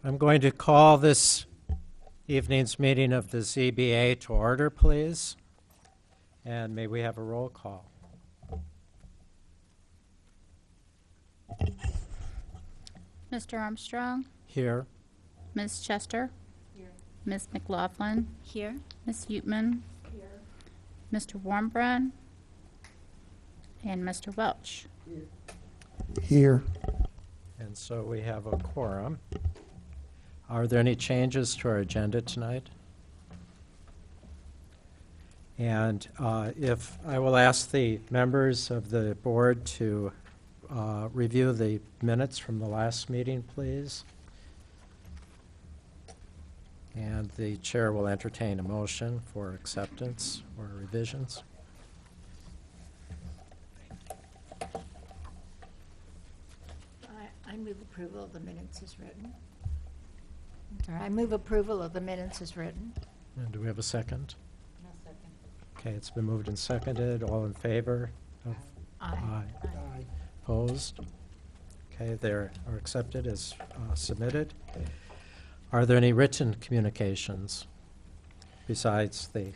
I'm going to call this evening's meeting of the ZBA to order, please. And may we have a roll call? Mr. Armstrong, Here. Ms. Chester, here. Ms. McLaughlin, here. Ms. Utman, here. Mr. Warmbrand, and Mr. Welch. Here. And so we have a quorum. Are there any changes to our agenda tonight? And if I will ask the members of the board to review the minutes from the last meeting, please. And the chair will entertain a motion for acceptance or revisions. I move approval of the minutes as written. I move approval of the minutes as written. And do we have a second? No second. Okay, it's been moved and seconded. All in favor? Aye. Opposed? Okay, they are accepted as submitted. Are there any written communications besides the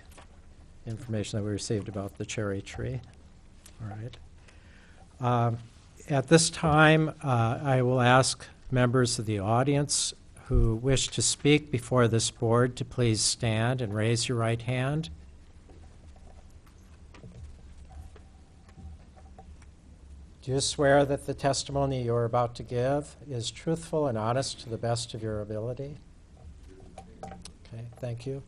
information that we received about the cherry tree? All right. At this time, I will ask members of the audience who wish to speak before this board to please stand and raise your right hand. Do you swear that the testimony you are about to give is truthful and honest to the best of your ability? Okay, thank you.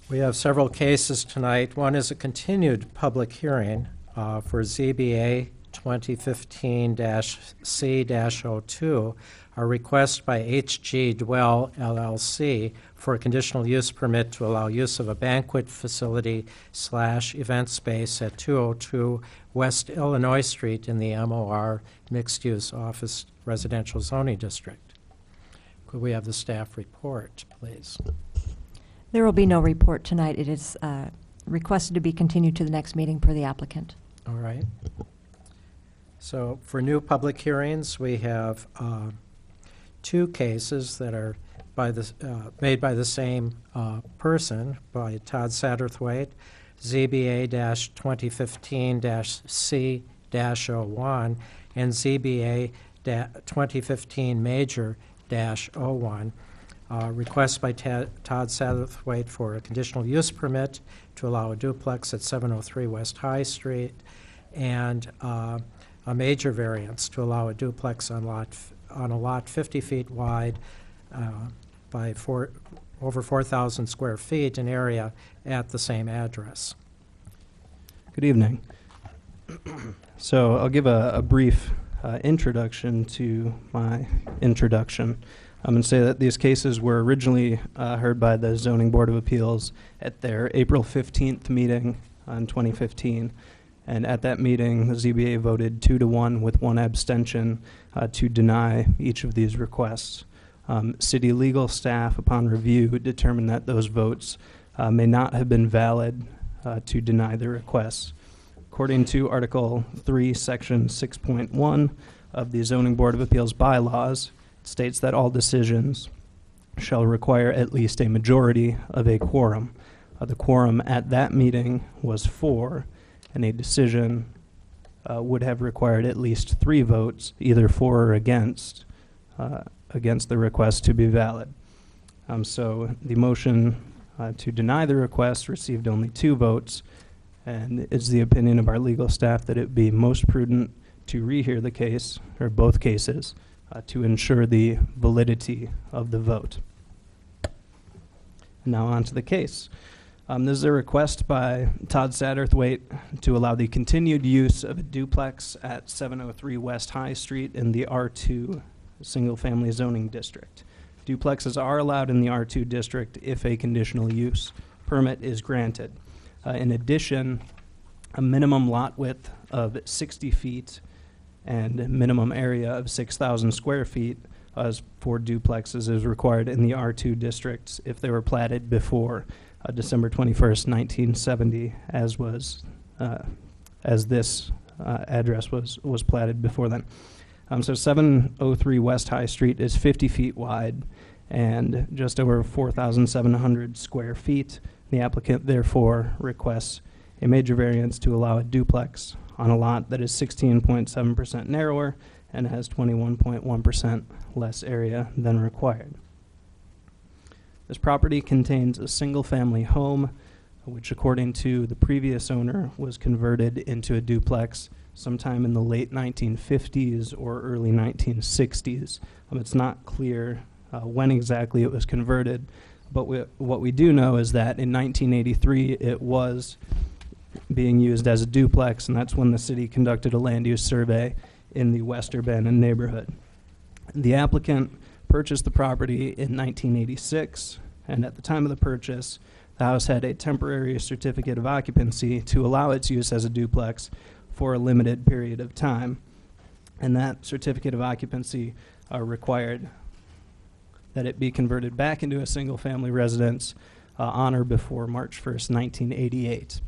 We have several cases tonight. One is a continued public hearing for ZBA 2015-C-02, a request by HG Dwell LLC for a conditional use permit to allow use of a banquet facility / event space at 202 West Illinois Street in the MOR Mixed-Use Office Residential Zoning District. Could we have the staff report, please? There will be no report tonight. It is requested to be continued to the next meeting per the applicant. All right. So for new public hearings, we have two cases that are made by the same person, by Todd Satterthwaite, ZBA-2015-C-01 and ZBA-2015 Major-01. Request by Todd Satterthwaite for a conditional use permit to allow a duplex at 703 West High Street, and a major variance to allow a duplex on a lot 50 feet wide by over 4,000 square feet in area at the same address. Good evening. So I'll give a brief introduction to my introduction. I'm going to say that these cases were originally heard by the Zoning Board of Appeals at their April 15th meeting in 2015. And at that meeting, the ZBA voted 2-1 with one abstention to deny each of these requests. City legal staff, upon review, determined that those votes may not have been valid to deny the requests. According to Article 3, Section 6.1 of the Zoning Board of Appeals bylaws, it states that all decisions shall require at least a majority of a quorum. The quorum at that meeting was 4, and a decision would have required at least 3 votes, either for or against the request to be valid. So the motion to deny the request received only 2 votes, and it's the opinion of our legal staff that it would be most prudent to rehear the case, or both cases, to ensure the validity of the vote. Now on to the case. This is a request by Todd Satterthwaite to allow the continued use of a duplex at 703 West High Street in the R2 single-family zoning district. Duplexes are allowed in the R2 district if a conditional use permit is granted. In addition, a minimum lot width of 60 feet and minimum area of 6,000 square feet for duplexes is required in the R2 districts if they were platted before December 21st, 1970, as this address was platted before then. So 703 West High Street is 50 feet wide and just over 4,700 square feet. The applicant therefore requests a major variance to allow a duplex on a lot that is 16.7% narrower and has 21.1% less area than required. This property contains a single-family home, which according to the previous owner was converted into a duplex sometime in the late 1950s or early 1960s. It's not clear when exactly it was converted, but what we do know is that in 1983 it was being used as a duplex, and that's when the city conducted a land use survey in the West Urbana neighborhood. The applicant purchased the property in 1986, and at the time of the purchase, the house had a temporary certificate of occupancy to allow its use as a duplex for a limited period of time. And that certificate of occupancy required that it be converted back into a single-family residence on or before March 1st, 1988.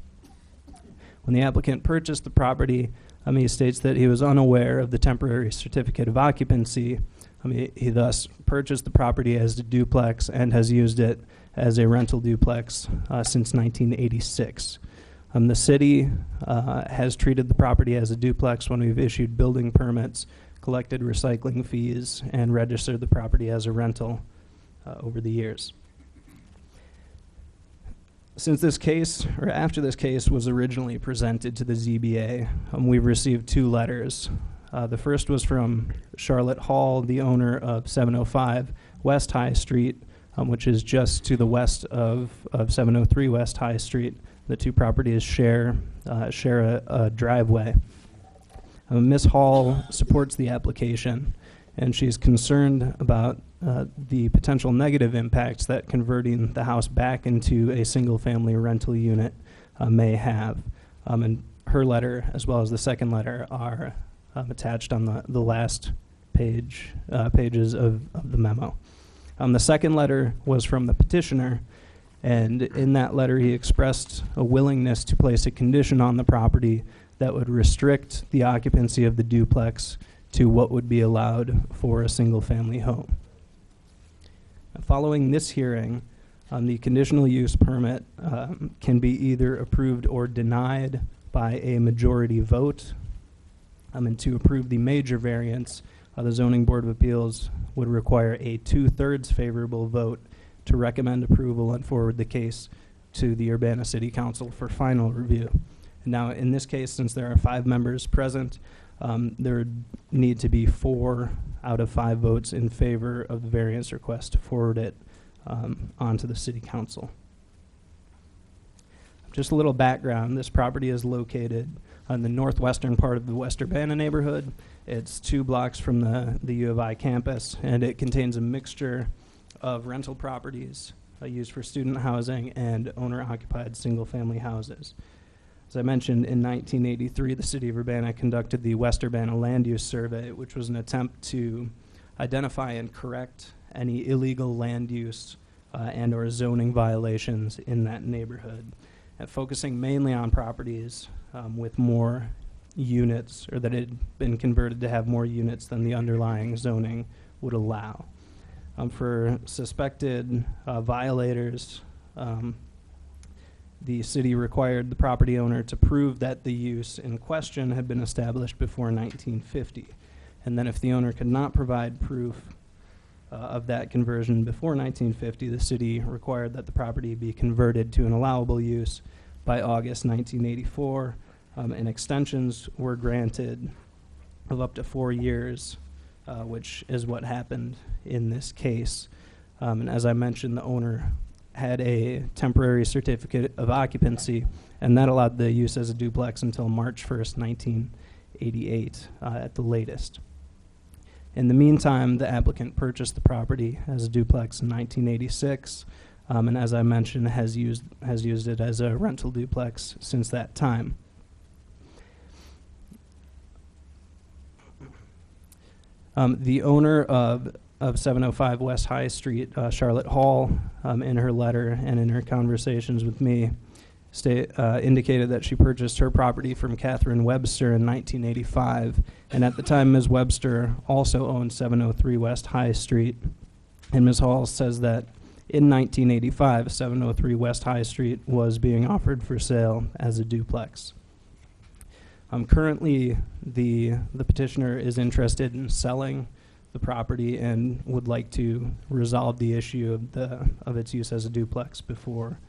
When the applicant purchased the property, he states that he was unaware of the temporary certificate of occupancy. He thus purchased the property as a duplex and has used it as a rental duplex since 1986. The city has treated the property as a duplex when we've issued building permits, collected recycling fees, and registered the property as a rental over the years. Since this case, or after this case was originally presented to the ZBA, we've received 2 letters. The first was from Charlotte Hall, the owner of 705 West High Street, which is just to the west of 703 West High Street. The 2 properties share a driveway. Ms. Hall supports the application, and she's concerned about the potential negative impacts that converting the house back into a single-family rental unit may have. And her letter, as well as the second letter, are attached on the last pages of the memo. The second letter was from the petitioner, and in that letter he expressed a willingness to place a condition on the property that would restrict the occupancy of the duplex to what would be allowed for a single-family home. Following this hearing, the conditional use permit can be either approved or denied by a majority vote. And to approve the major variance, the Zoning Board of Appeals would require a 2/3 favorable vote to recommend approval and forward the case to the Urbana City Council for final review. Now, in this case, since there are 5 members present, there would need to be 4 out of 5 votes in favor of the variance request to forward it onto the City Council. Just a little background, this property is located on the northwestern part of the West Urbana neighborhood. It's 2 blocks from the U of I campus, and it contains a mixture of rental properties used for student housing and owner-occupied single-family houses. As I mentioned, in 1983, the City of Urbana conducted the West Urbana Land Use Survey, which was an attempt to identify and correct any illegal land use and or zoning violations in that neighborhood, focusing mainly on properties with more units, or that had been converted to have more units than the underlying zoning would allow. For suspected violators, the city required the property owner to prove that the use in question had been established before 1950. And then if the owner could not provide proof of that conversion before 1950, the city required that the property be converted to an allowable use by August 1984, and extensions were granted of up to 4 years, which is what happened in this case. And as I mentioned, the owner had a temporary certificate of occupancy, and that allowed the use as a duplex until March 1st, 1988 at the latest. In the meantime, the applicant purchased the property as a duplex in 1986, and as I mentioned, has used it as a rental duplex since that time. The owner of 705 West High Street, Charlotte Hall, in her letter and in her conversations with me, indicated that she purchased her property from Catherine Webster in 1985, and at the time Ms. Webster also owned 703 West High Street. And Ms. Hall says that in 1985, 703 West High Street was being offered for sale as a duplex. Currently, the petitioner is interested in selling the property and would like to resolve the issue of its use as a duplex before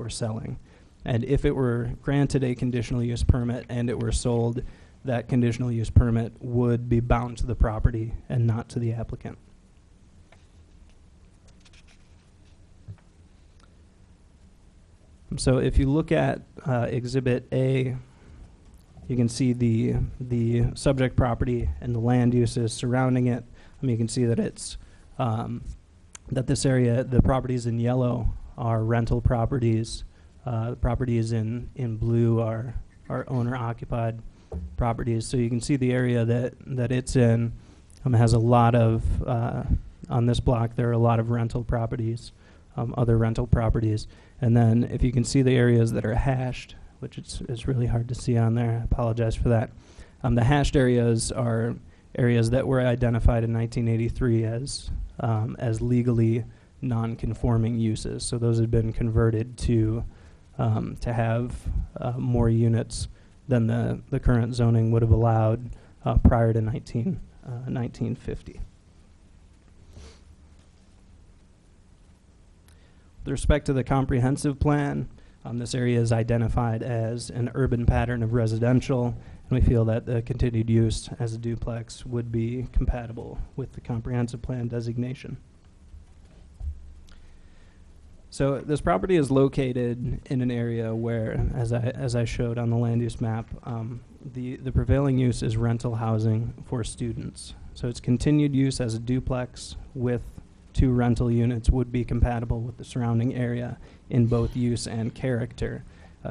selling. And if it were granted a conditional use permit and it were sold, that conditional use permit would be bound to the property and not to the applicant. So if you look at Exhibit A, you can see the subject property and the land uses surrounding it. You can see that it's that this area, the properties in yellow are rental properties. The properties in blue are owner-occupied properties. So you can see the area that it's in has a lot of, on this block there are a lot of rental properties, other rental properties. And then if you can see the areas that are hashed, which it's really hard to see on there, I apologize for that. The hashed areas are areas that were identified in 1983 as legally non-conforming uses. So those had been converted to have more units than the current zoning would have allowed prior to 1950. With respect to the comprehensive plan, this area is identified as an urban pattern of residential, and we feel that the continued use as a duplex would be compatible with the comprehensive plan designation. So this property is located in an area where, as I showed on the land use map, the prevailing use is rental housing for students. So its continued use as a duplex with 2 rental units would be compatible with the surrounding area in both use and character.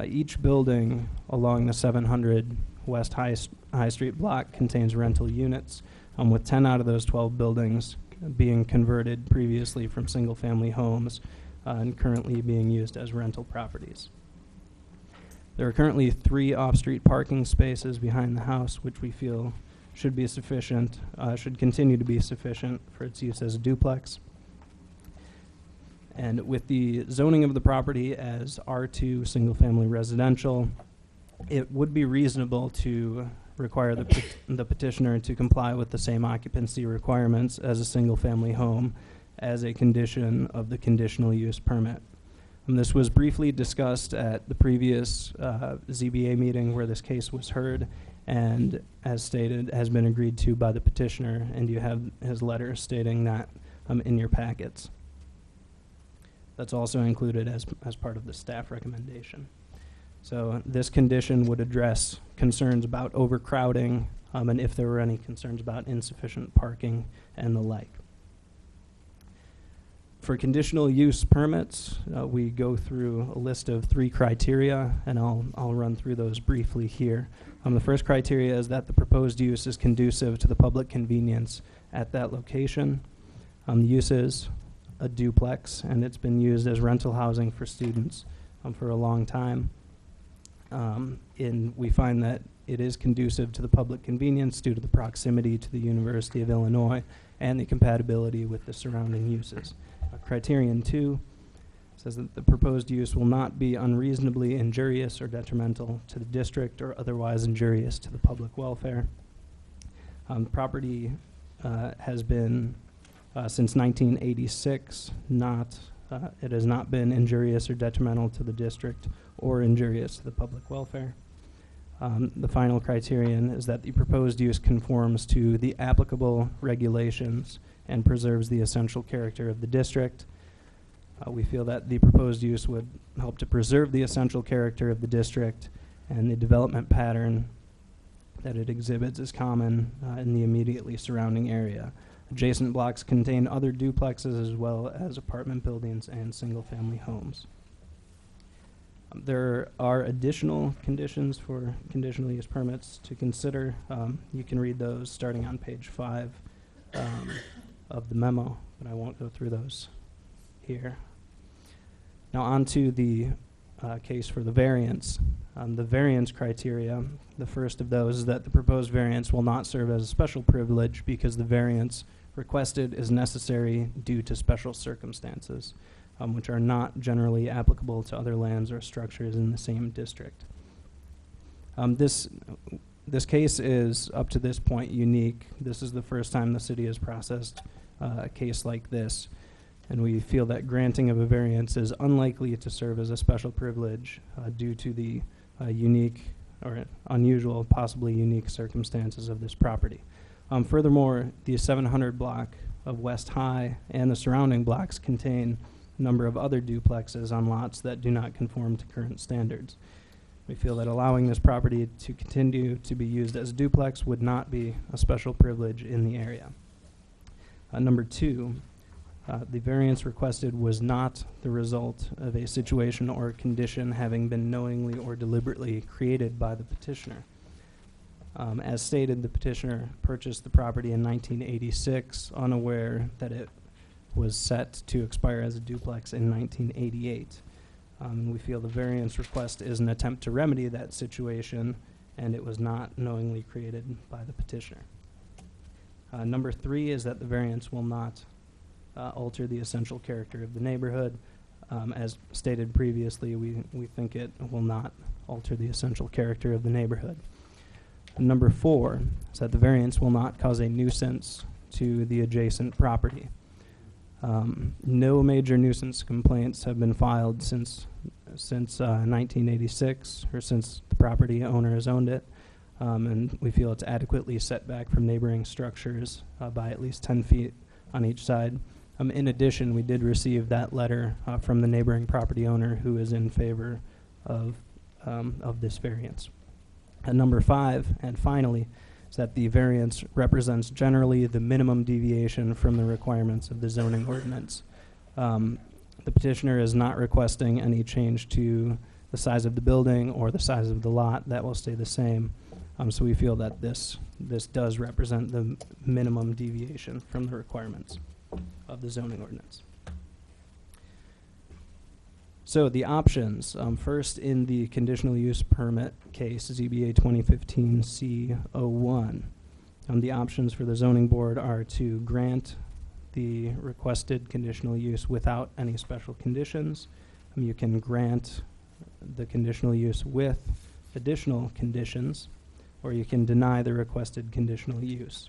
Each building along the 700 West High Street block contains rental units, with 10 out of those 12 buildings being converted previously from single-family homes and currently being used as rental properties. There are currently 3 off-street parking spaces behind the house, which we feel should be sufficient, should continue to be sufficient for its use as a duplex. And with the zoning of the property as R2 single-family residential, it would be reasonable to require the petitioner to comply with the same occupancy requirements as a single-family home as a condition of the conditional use permit. And this was briefly discussed at the previous ZBA meeting where this case was heard, and as stated, has been agreed to by the petitioner, and you have his letter stating that in your packets. That's also included as part of the staff recommendation. So this condition would address concerns about overcrowding and if there were any concerns about insufficient parking and the like. For conditional use permits, we go through a list of 3 criteria, and I'll run through those briefly here. The first criteria is that the proposed use is conducive to the public convenience at that location. The use is a duplex, and it's been used as rental housing for students for a long time. And we find that it is conducive to the public convenience due to the proximity to the University of Illinois and the compatibility with the surrounding uses. Criterion 2 says that the proposed use will not be unreasonably injurious or detrimental to the district or otherwise injurious to the public welfare. Property has been, since 1986, it has not been injurious or detrimental to the district or injurious to the public welfare. The final criterion is that the proposed use conforms to the applicable regulations and preserves the essential character of the district. We feel that the proposed use would help to preserve the essential character of the district, and the development pattern that it exhibits is common in the immediately surrounding area. Adjacent blocks contain other duplexes as well as apartment buildings and single-family homes. There are additional conditions for conditional use permits to consider. You can read those starting on page 5 of the memo, but I won't go through those here. Now on to the case for the variance. The variance criteria, the first of those is that the proposed variance will not serve as a special privilege because the variance requested is necessary due to special circumstances, which are not generally applicable to other lands or structures in the same district. This case is, up to this point, unique. This is the first time the city has processed a case like this, and we feel that granting of a variance is unlikely to serve as a special privilege due to the unique or unusual, possibly unique circumstances of this property. Furthermore, the 700 block of West High and the surrounding blocks contain a number of other duplexes on lots that do not conform to current standards. We feel that allowing this property to continue to be used as a duplex would not be a special privilege in the area. Number two, the variance requested was not the result of a situation or condition having been knowingly or deliberately created by the petitioner. As stated, the petitioner purchased the property in 1986, unaware that it was set to expire as a duplex in 1988. We feel the variance request is an attempt to remedy that situation, and it was not knowingly created by the petitioner. Number three is that the variance will not alter the essential character of the neighborhood. As stated previously, we think it will not alter the essential character of the neighborhood. Number four is that the variance will not cause a nuisance to the adjacent property. No major nuisance complaints have been filed since 1986, or since the property owner has owned it, and we feel it's adequately set back from neighboring structures by at least 10 feet on each side. In addition, we did receive that letter from the neighboring property owner who is in favor of this variance. Number five, and finally, is that the variance represents generally the minimum deviation from the requirements of the zoning ordinance. The petitioner is not requesting any change to the size of the building or the size of the lot. That will stay the same. So we feel that this does represent the minimum deviation from the requirements of the zoning ordinance. So the options, first in the conditional use permit case, ZBA 2015-C01, the options for the zoning board are to grant the requested conditional use without any special conditions. You can grant the conditional use with additional conditions, or you can deny the requested conditional use.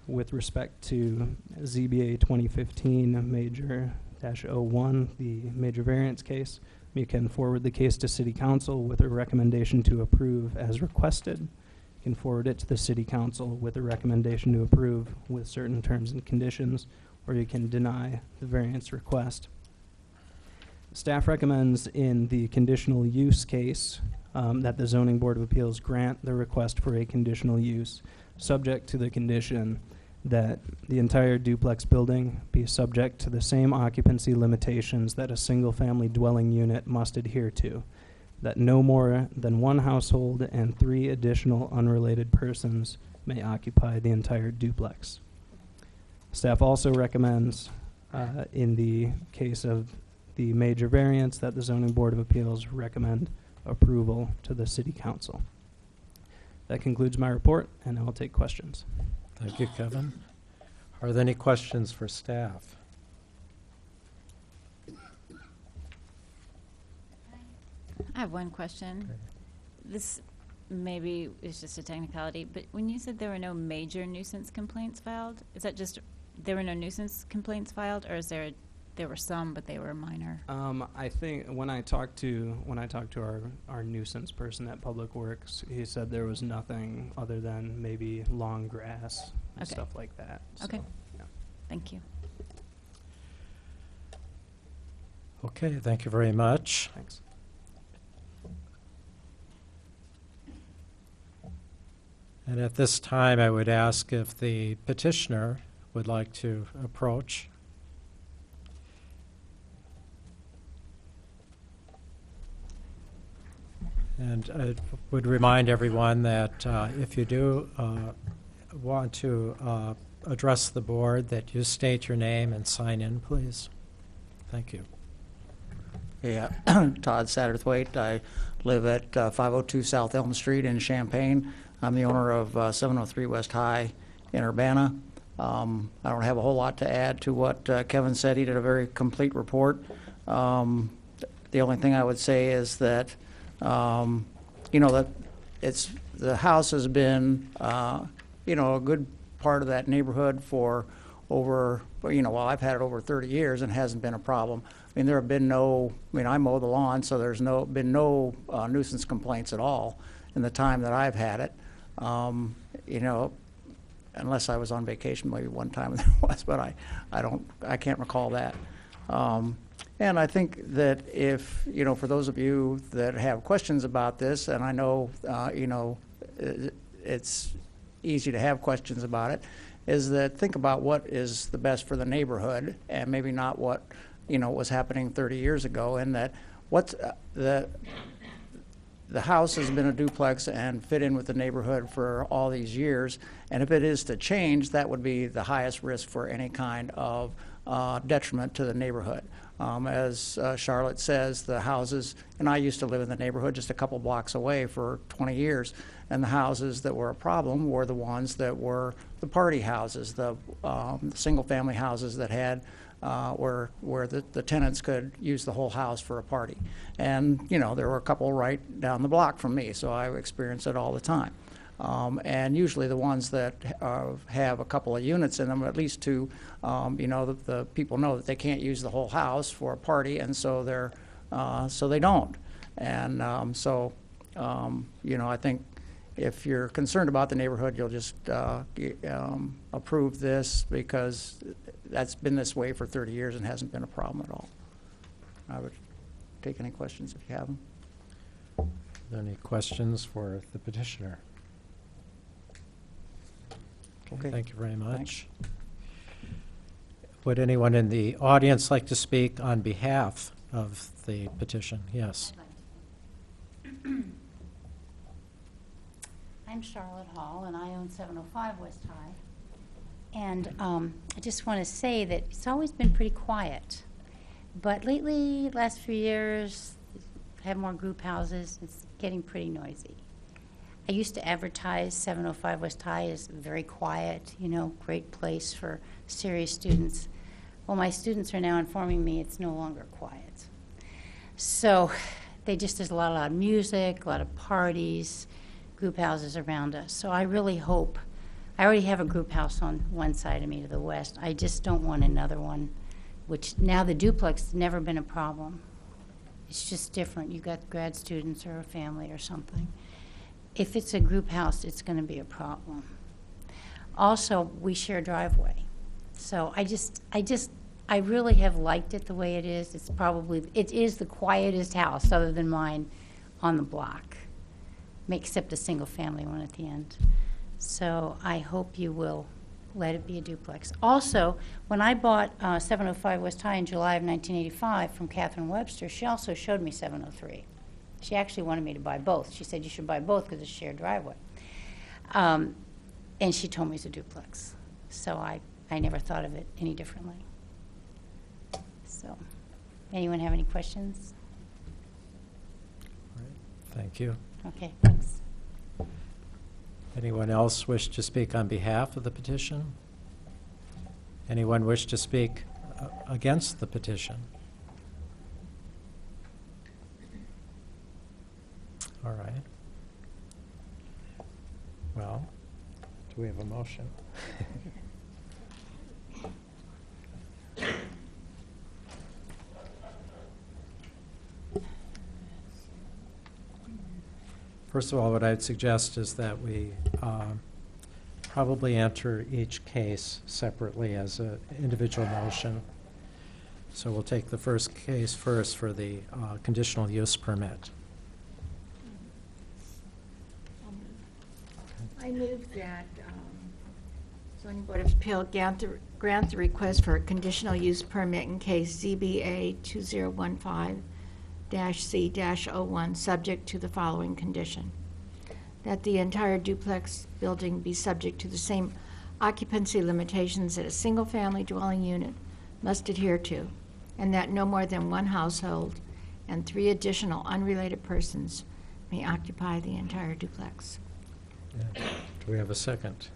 With respect to ZBA 2015 Major-01, the major variance case, you can forward the case to City Council with a recommendation to approve as requested. You can forward it to the City Council with a recommendation to approve with certain terms and conditions, or you can deny the variance request. Staff recommends in the conditional use case that the Zoning Board of Appeals grant the request for a conditional use, subject to the condition that the entire duplex building be subject to the same occupancy limitations that a single-family dwelling unit must adhere to, that no more than one household and 3 additional unrelated persons may occupy the entire duplex. Staff also recommends, in the case of the major variance, that the Zoning Board of Appeals recommend approval to the City Council. That concludes my report, and I will take questions. Thank you, Kevin. Are there any questions for staff? I have one question. Okay. This maybe is just a technicality, but when you said there were no major nuisance complaints filed, is that just there were no nuisance complaints filed, or is there were some, but they were minor? I think when I talked to our nuisance person at Public Works, he said there was nothing other than maybe long grass and Okay. stuff like that. Okay. So, yeah. Thank you. Okay, thank you very much. Thanks. And at this time, I would ask if the petitioner would like to approach. And I would remind everyone that if you do want to address the board, that you state your name and sign in, please. Thank you. Yeah, Todd Satterthwaite. I live at 502 South Elm Street in Champaign. I'm the owner of 703 West High in Urbana. I don't have a whole lot to add to what Kevin said. He did a very complete report. The only thing I would say is that, that the house has been, a good part of that neighborhood for over, I've had it over 30 years and hasn't been a problem. I mean, there have been I mow the lawn, so there's been no nuisance complaints at all in the time that I've had it. Unless I was on vacation, maybe one time there was, but I can't recall that. And I think that if, for those of you that have questions about this, and I know, it's easy to have questions about it, is that think about what is the best for the neighborhood and maybe not what, was happening 30 years ago, and that what's the house has been a duplex and fit in with the neighborhood for all these years, and if it is to change, that would be the highest risk for any kind of detriment to the neighborhood. As Charlotte says, the houses, and I used to live in the neighborhood just a couple blocks away for 20 years, and the houses that were a problem were the ones that were the party houses, the single-family houses that had where the tenants could use the whole house for a party. And, there were a couple right down the block from me, so I experienced it all the time. And usually the ones that have a couple of units in them, at least two, the people know that they can't use the whole house for a party, and so they don't. And I think if you're concerned about the neighborhood, you'll just approve this, because that's been this way for 30 years and hasn't been a problem at all. I would take any questions if you have them. Are there any questions for the petitioner? Okay. Thank you very much. Thanks. Would anyone in the audience like to speak on behalf of the petition? Yes. I'm Charlotte Hall, and I own 705 West High. And I just want to say that it's always been pretty quiet. But lately, last few years, have more group houses. It's getting pretty noisy. I used to advertise 705 West High as very quiet, great place for serious students. Well, my students are now informing me it's no longer quiet. So there's a lot of loud music, a lot of parties, group houses around us. So I really hope, I already have a group house on one side of me to the west. I just don't want another one, which now the duplex has never been a problem. It's just different. You got grad students or a family or something. If it's a group house, it's going to be a problem. Also, we share a driveway. So I really have liked it the way it is. It is the quietest house other than mine on the block, except a single family one at the end. So I hope you will let it be a duplex. Also, when I bought 705 West High in July of 1985 from Catherine Webster, she also showed me 703. She actually wanted me to buy both. She said you should buy both because it's a shared driveway. And she told me it's a duplex. So I never thought of it any differently. So, anyone have any questions? All right. Thank you. Okay, thanks. Anyone else wish to speak on behalf of the petition? Anyone wish to speak against the petition? All right. Well, do we have a motion? First of all, what I'd suggest is that we probably enter each case separately as an individual motion. So we'll take the first case first for the conditional use permit. I move that zoning board of appeal grant the request for a conditional use permit in case ZBA 2015-C-01, subject to the following condition: that the entire duplex building be subject to the same occupancy limitations that a single-family dwelling unit must adhere to, and that no more than one household and 3 additional unrelated persons may occupy the entire duplex. Do we have a second?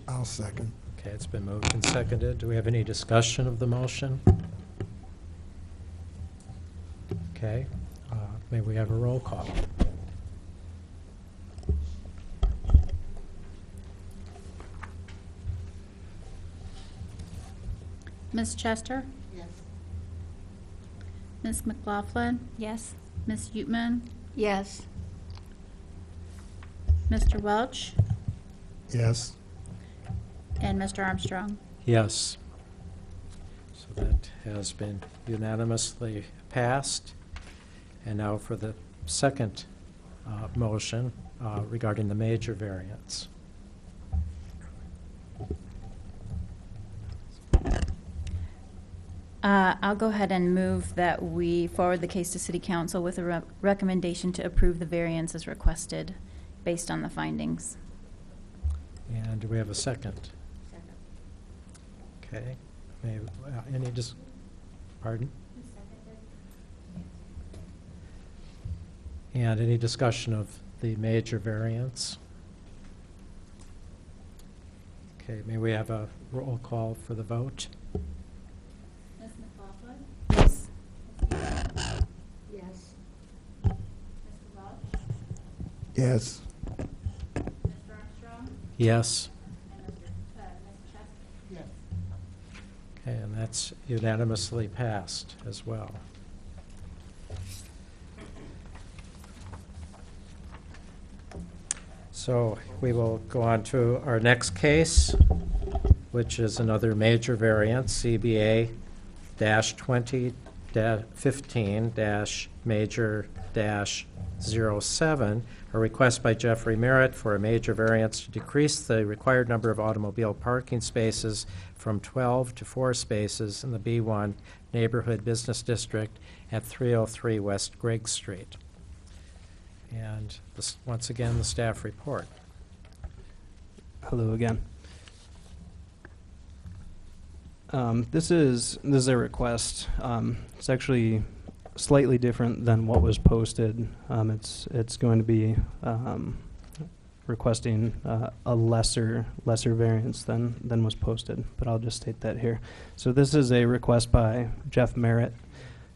I'll second. Okay, it's been moved and seconded. Do we have any discussion of the motion? Okay, may we have a roll call? Ms. Chester? Yes. Ms. McLaughlin? Yes. Ms. Utman? Yes. Mr. Welch? Yes. And Mr. Armstrong? Yes. So that has been unanimously passed. And now for the second motion regarding the major variance. I'll go ahead and move that we forward the case to City Council with a recommendation to approve the variance as requested based on the findings. And do we have a second? Okay. Any pardon? And any discussion of the major variance? Okay, may we have a roll call for the vote? Ms. McLaughlin? Yes. Yes. Mr. Welch? Yes. Mr. Armstrong? Yes. And Ms. Chester? Yes. Okay, and that's unanimously passed as well. So we will go on to our next case, which is another major variance, CBA -20-15 major -07, a request by Jeffrey Merritt for a major variance to decrease the required number of automobile parking spaces from 12 to 4 spaces in the B1 Neighborhood Business District at 303 West Griggs Street. And once again, the staff report. Hello again. This is a request. It's actually slightly different than what was posted. It's going to be requesting a lesser variance than was posted, but I'll just state that here. So this is a request by Jeff Merritt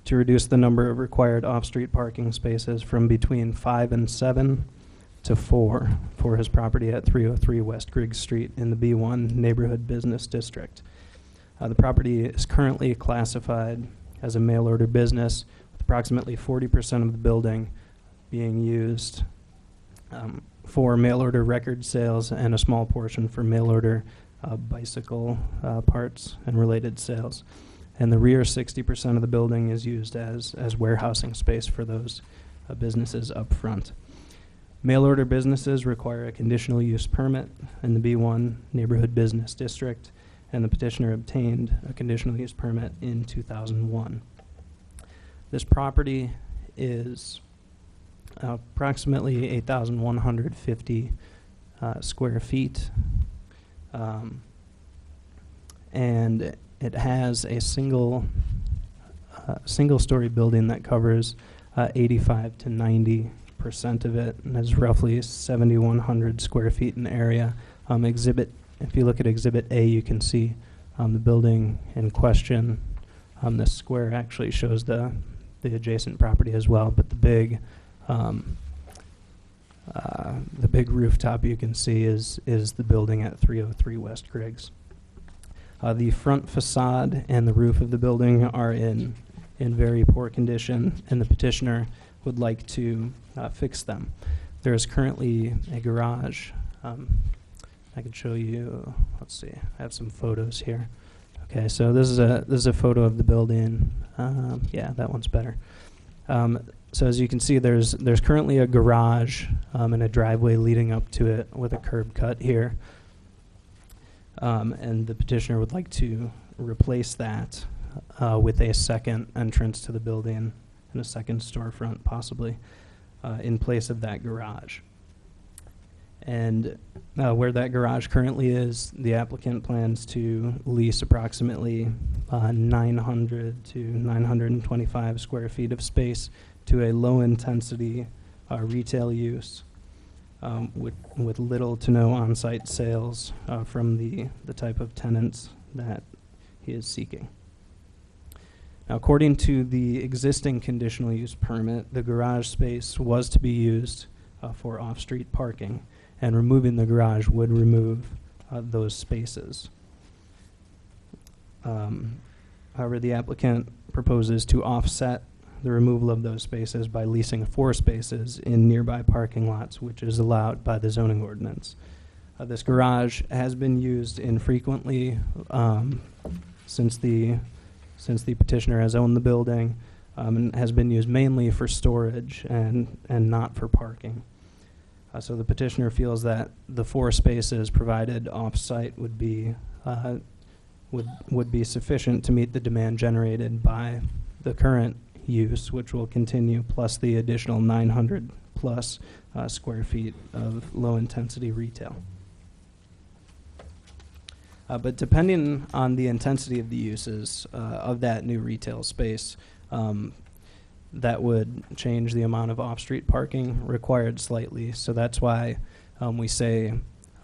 to reduce the number of required off-street parking spaces from between 5 and 7 to 4 for his property at 303 West Griggs Street in the B1 Neighborhood Business District. The property is currently classified as a mail-order business, with approximately 40% of the building being used for mail-order record sales and a small portion for mail-order bicycle parts and related sales. And the rear 60% of the building is used as warehousing space for those businesses up front. Mail-order businesses require a conditional use permit in the B1 Neighborhood Business District, and the petitioner obtained a conditional use permit in 2001. This property is approximately 8,150 square feet, and it has a single-story building that covers 85 to 90% of it, and is roughly 7,100 square feet in area. If you look at Exhibit A, you can see the building in question. This square actually shows the adjacent property as well, but the big rooftop you can see is the building at 303 West Griggs. The front facade and the roof of the building are in very poor condition, and the petitioner would like to fix them. There is currently a garage. I can show you. Let's see. I have some photos here. Okay, so this is a photo of the building. Yeah, that one's better. So as you can see, there's currently a garage and a driveway leading up to it with a curb cut here. And the petitioner would like to replace that with a second entrance to the building and a second storefront, possibly, in place of that garage. And where that garage currently is, the applicant plans to lease approximately 900 to 925 square feet of space to a low-intensity retail use with little to no on-site sales from the type of tenants that he is seeking. Now, according to the existing conditional use permit, the garage space was to be used for off-street parking, and removing the garage would remove those spaces. However, the applicant proposes to offset the removal of those spaces by leasing 4 spaces in nearby parking lots, which is allowed by the zoning ordinance. This garage has been used infrequently since the petitioner has owned the building, and has been used mainly for storage and not for parking. So the petitioner feels that the 4 spaces provided off-site would be sufficient to meet the demand generated by the current use, which will continue, plus the additional 900 plus square feet of low-intensity retail. But depending on the intensity of the uses of that new retail space, that would change the amount of off-street parking required slightly. So that's why we say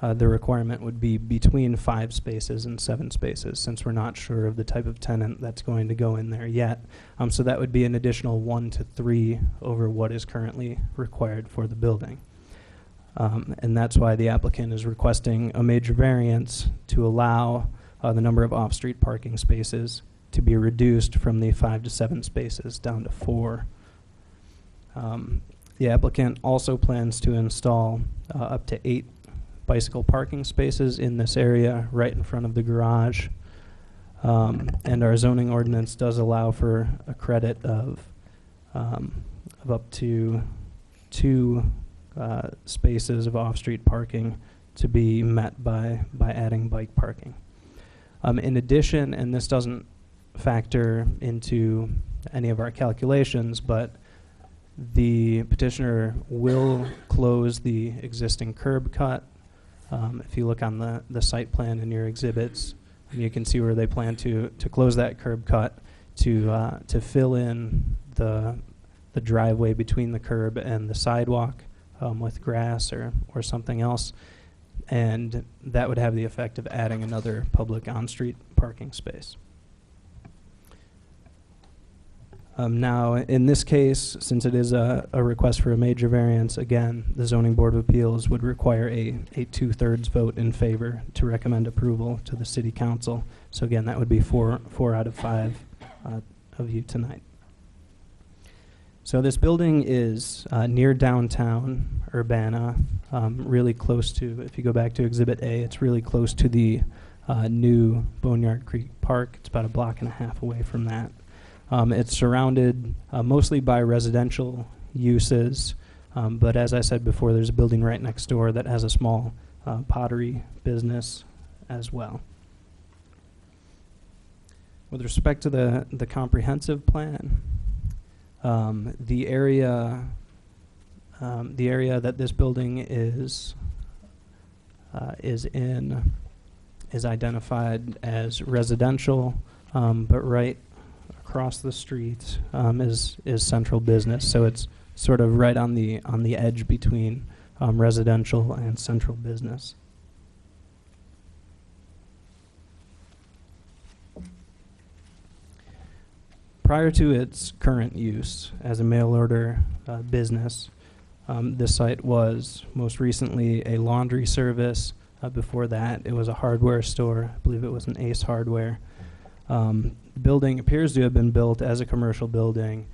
the requirement would be between 5 spaces and 7 spaces, since we're not sure of the type of tenant that's going to go in there yet. So that would be an additional 1 to 3 over what is currently required for the building. And that's why the applicant is requesting a major variance to allow the number of off-street parking spaces to be reduced from the 5 to 7 spaces down to 4. The applicant also plans to install up to 8 bicycle parking spaces in this area right in front of the garage. And our zoning ordinance does allow for a credit of up to 2 spaces of off-street parking to be met by adding bike parking. In addition, and this doesn't factor into any of our calculations, but the petitioner will close the existing curb cut. If you look on the site plan in your exhibits, you can see where they plan to close that curb cut to fill in the driveway between the curb and the sidewalk with grass or something else. And that would have the effect of adding another public on-street parking space. Now, in this case, since it is a request for a major variance, again, the Zoning Board of Appeals would require a 2/3 vote in favor to recommend approval to the City Council. So again, that would be 4 out of 5 of you tonight. So this building is near downtown Urbana, really close to, if you go back to Exhibit A, it's really close to the new Boneyard Creek Park. It's about a block and a half away from that. It's surrounded mostly by residential uses, but as I said before, there's a building right next door that has a small pottery business as well. With respect to the comprehensive plan, the area that this building is in is identified as residential, but right across the street is central business. So it's sort of right on the edge between residential and central business. Prior to its current use as a mail order business, this site was most recently a laundry service. Before that, it was a hardware store. I believe it was an Ace Hardware. The building appears to have been built as a commercial building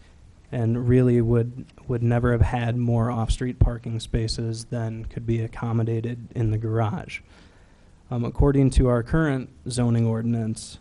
and really would never have had more off-street parking spaces than could be accommodated in the garage. According to our current zoning ordinance,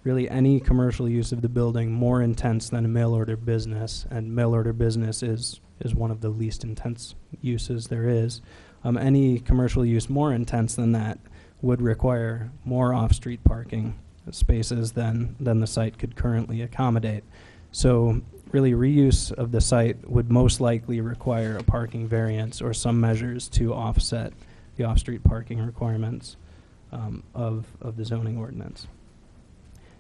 really any commercial use of the building more intense than a mail order business, and mail order business is one of the least intense uses there is. Any commercial use more intense than that would require more off-street parking spaces than the site could currently accommodate. So really reuse of the site would most likely require a parking variance or some measures to offset the off-street parking requirements of the zoning ordinance.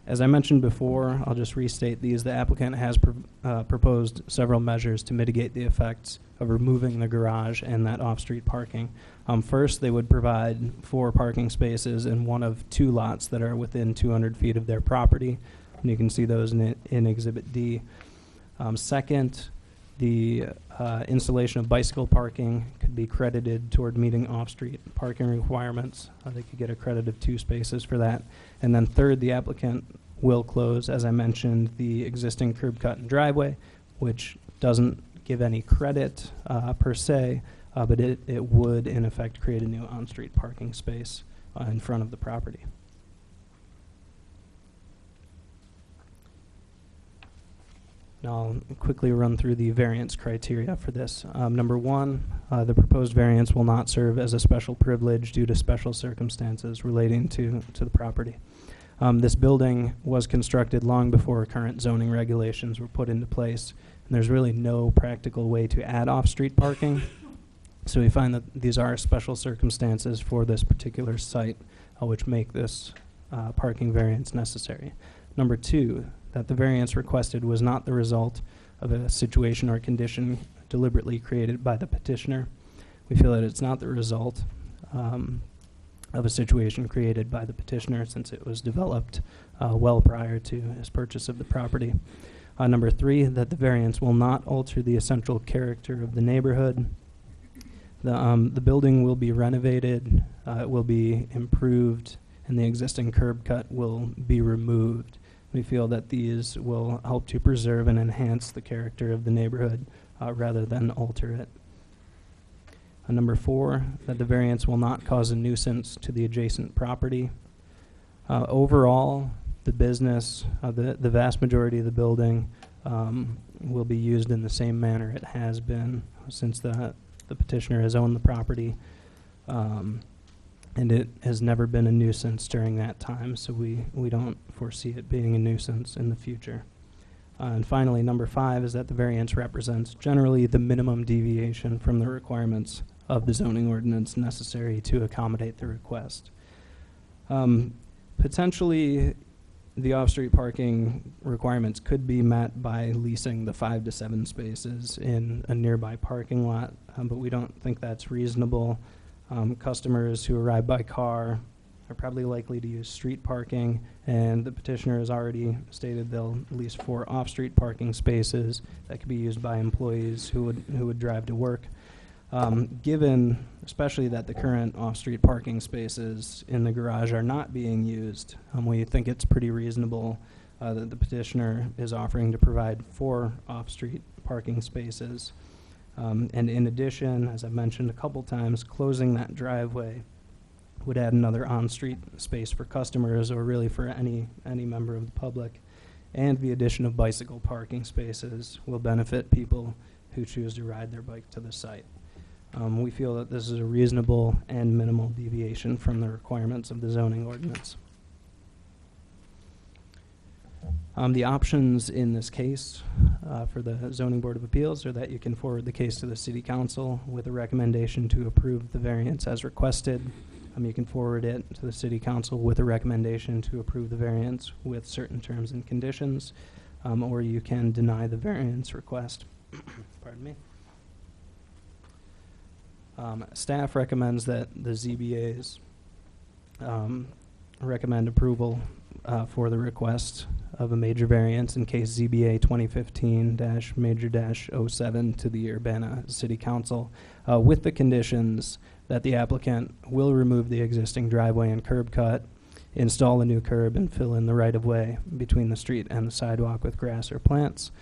As I mentioned before, I'll just restate these. The applicant has proposed several measures to mitigate the effects of removing the garage and that off-street parking. First, they would provide 4 parking spaces in one of 2 lots that are within 200 feet of their property. And you can see those in Exhibit D. Second, the installation of bicycle parking could be credited toward meeting off-street parking requirements. They could get a credit of 2 spaces for that. And then third, the applicant will close, as I mentioned, the existing curb cut and driveway, which doesn't give any credit per se, but it would, in effect, create a new on-street parking space in front of the property. Now, I'll quickly run through the variance criteria for this. Number 1, the proposed variance will not serve as a special privilege due to special circumstances relating to the property. This building was constructed long before current zoning regulations were put into place, and there's really no practical way to add off-street parking. So we find that these are special circumstances for this particular site, which make this parking variance necessary. Number 2, that the variance requested was not the result of a situation or condition deliberately created by the petitioner. We feel that it's not the result of a situation created by the petitioner, since it was developed well prior to his purchase of the property. Number 3, that the variance will not alter the essential character of the neighborhood. The building will be renovated, it will be improved, and the existing curb cut will be removed. We feel that these will help to preserve and enhance the character of the neighborhood rather than alter it. Number 4, that the variance will not cause a nuisance to the adjacent property. Overall, the business, the vast majority of the building will be used in the same manner it has been since the petitioner has owned the property. And it has never been a nuisance during that time, so we don't foresee it being a nuisance in the future. And finally, number 5 is that the variance represents generally the minimum deviation from the requirements of the zoning ordinance necessary to accommodate the request. Potentially, the off-street parking requirements could be met by leasing the 5 to 7 spaces in a nearby parking lot, but we don't think that's reasonable. Customers who arrive by car are probably likely to use street parking, and the petitioner has already stated they'll lease 4 off-street parking spaces that could be used by employees who would drive to work. Given especially that the current off-street parking spaces in the garage are not being used, we think it's pretty reasonable that the petitioner is offering to provide 4 off-street parking spaces. And in addition, as I've mentioned a couple times, closing that driveway would add another on-street space for customers, or really for any member of the public. And the addition of bicycle parking spaces will benefit people who choose to ride their bike to the site. We feel that this is a reasonable and minimal deviation from the requirements of the zoning ordinance. The options in this case for the Zoning Board of Appeals are that you can forward the case to the City Council with a recommendation to approve the variance as requested. You can forward it to the City Council with a recommendation to approve the variance with certain terms and conditions, or you can deny the variance request. Pardon me. Staff recommends that the ZBAs recommend approval for the request of a major variance in case ZBA 2015-major-07 to the Urbana City Council with the conditions that the applicant will remove the existing driveway and curb cut, install a new curb, and fill in the right-of-way between the street and the sidewalk with grass or plants,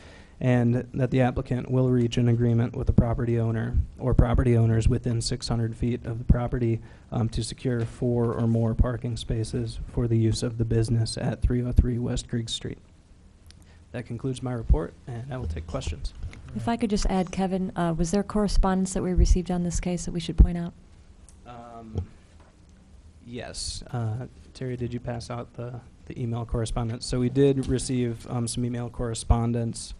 and that the applicant will reach an agreement with the property owner or property owners within 600 feet of the property to secure 4 or more parking spaces for the use of the business at 303 West Creek Street. That concludes my report, and I will take questions. If I could just add, Kevin, was there correspondence that we received on this case that we should point out? Yes. Terry, did you pass out the email correspondence? So we did receive some email correspondence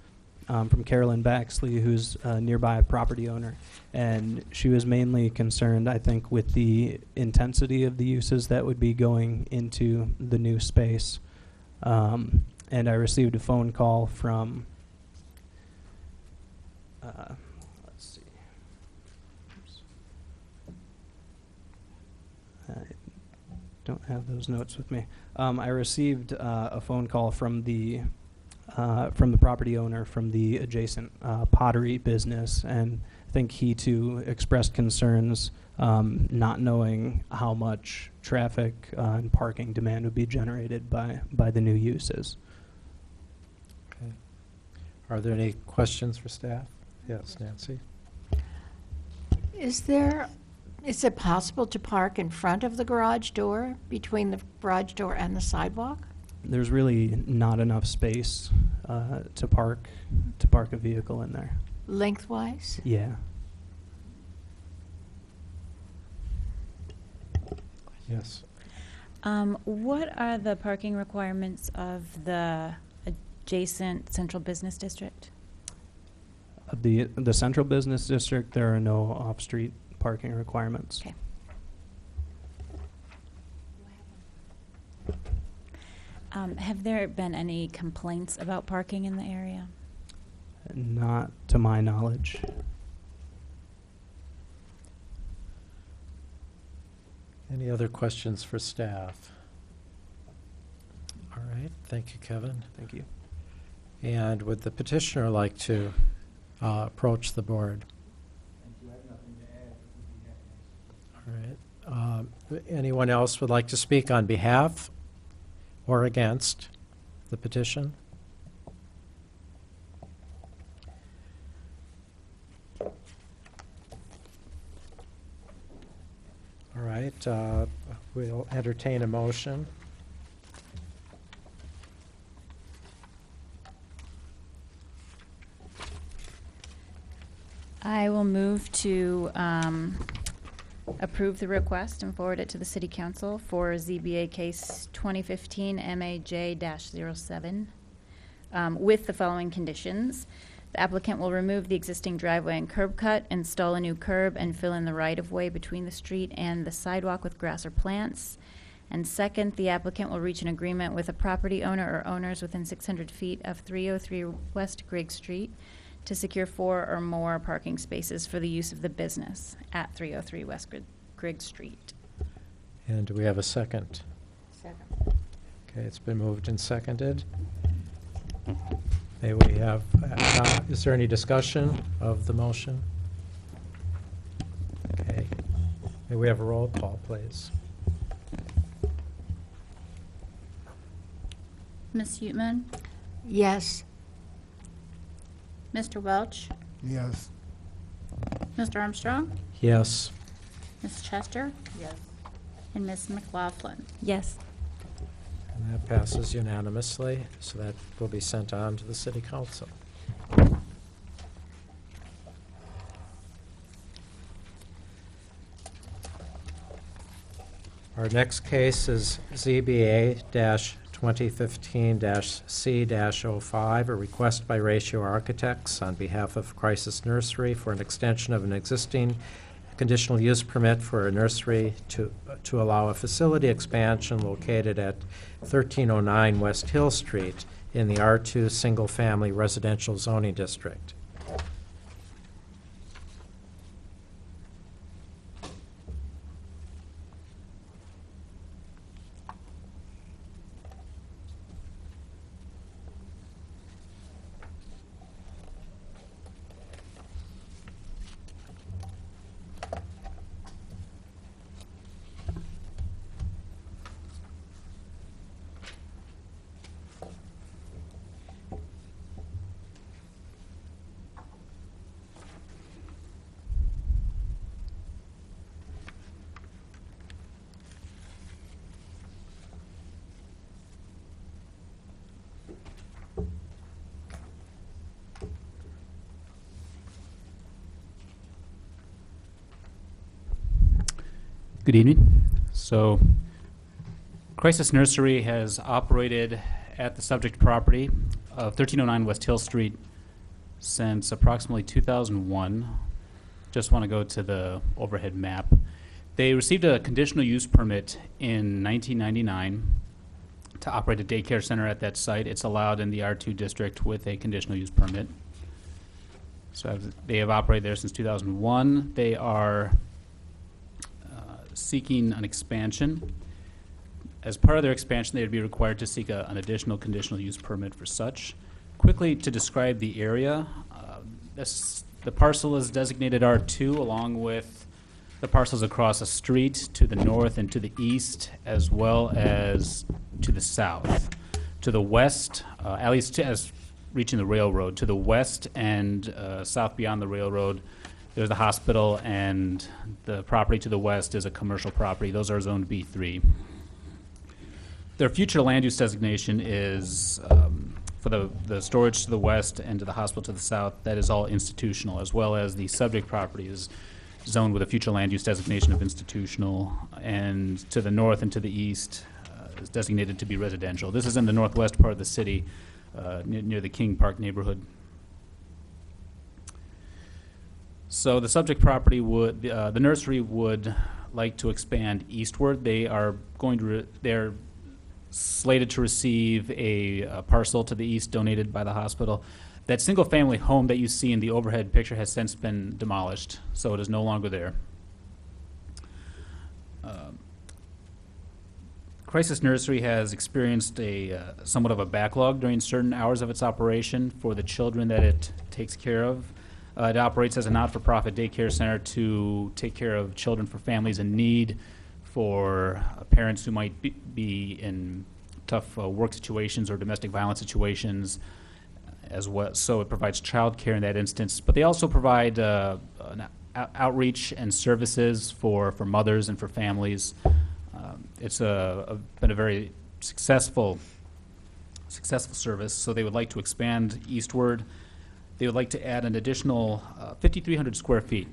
from Carolyn Baxley, who's a nearby property owner. And she was mainly concerned, I think, with the intensity of the uses that would be going into the new space. And I received a phone call from, let's see. Oops. I don't have those notes with me. I received a phone call from the property owner from the adjacent pottery business, and I think he too expressed concerns not knowing how much traffic and parking demand would be generated by the new uses. Okay. Are there any questions for staff? Yes, Nancy? Is it possible to park in front of the garage door, between the garage door and the sidewalk? There's really not enough space to park a vehicle in there. Lengthwise? Yeah. Yes. What are the parking requirements of the adjacent central business district? The central business district, there are no off-street parking requirements. Okay. Have there been any complaints about parking in the area? Not to my knowledge. Any other questions for staff? All right, thank you, Kevin. Thank you. And would the petitioner like to approach the board? All right. Anyone else would like to speak on behalf or against the petition? All right, we'll entertain a motion. I will move to approve the request and forward it to the City Council for ZBA case 2015 MAJ-07 with the following conditions. The applicant will remove the existing driveway and curb cut, install a new curb, and fill in the right-of-way between the street and the sidewalk with grass or plants. And second, the applicant will reach an agreement with a property owner or owners within 600 feet of 303 West Grigg Street to secure 4 or more parking spaces for the use of the business at 303 West Grigg Street. And do we have a second? Second. Okay, it's been moved and seconded. May we have, is there any discussion of the motion? Okay. May we have a roll call, please? Ms. Utman? Yes. Mr. Welch? Yes. Mr. Armstrong? Yes. Ms. Chester? Yes. And Ms. McLaughlin? Yes. And that passes unanimously, so that will be sent on to the City Council. Our next case is ZBA-2015-C-05, a request by Ratio Architects on behalf of Crisis Nursery for an extension of an existing conditional use permit for a nursery to allow a facility expansion located at 1309 West Hill Street in the R2 Single Family Residential Zoning District. Good evening. So, Crisis Nursery has operated at the subject property of 1309 West Hill Street since approximately 2001. Just want to go to the overhead map. They received a conditional use permit in 1999 to operate a daycare center at that site. It's allowed in the R2 district with a conditional use permit. So they have operated there since 2001. They are seeking an expansion. As part of their expansion, they would be required to seek an additional conditional use permit for such. Quickly to describe the area, the parcel is designated R2 along with the parcels across a street to the north and to the east, as well as to the south. To the west, at least as reaching the railroad, to the west and south beyond the railroad, there's the hospital, and the property to the west is a commercial property. Those are zoned B3. Their future land use designation is for the storage to the west and to the hospital to the south. That is all institutional, as well as the subject property is zoned with a future land use designation of institutional, and to the north and to the east is designated to be residential. This is in the northwest part of the city, near the King Park neighborhood. So the subject property would, the nursery would like to expand eastward. They are going to, they're slated to receive a parcel to the east donated by the hospital. That single-family home that you see in the overhead picture has since been demolished, so it is no longer there. Crisis Nursery has experienced a somewhat of a backlog during certain hours of its operation for the children that it takes care of. It operates as a not-for-profit daycare center to take care of children for families in need, for parents who might be in tough work situations or domestic violence situations as well. So it provides child care in that instance. But they also provide an outreach and services for mothers and for families. It's been a very successful service, so they would like to expand eastward. They would like to add an additional 5,300 square feet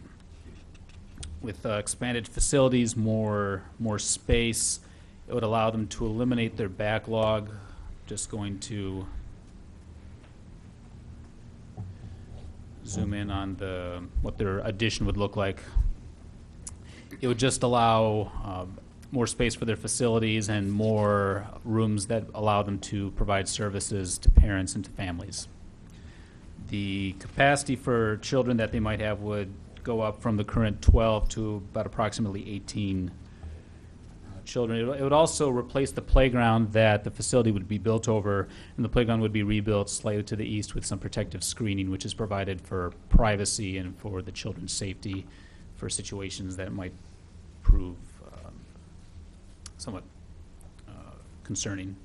with expanded facilities, more space. It would allow them to eliminate their backlog. Just going to zoom in on what their addition would look like. It would just allow more space for their facilities and more rooms that allow them to provide services to parents and to families. The capacity for children that they might have would go up from the current 12 to about approximately 18 children. It would also replace the playground that the facility would be built over, and the playground would be rebuilt slightly to the east with some protective screening, which is provided for privacy and for the children's safety for situations that might prove somewhat concerning.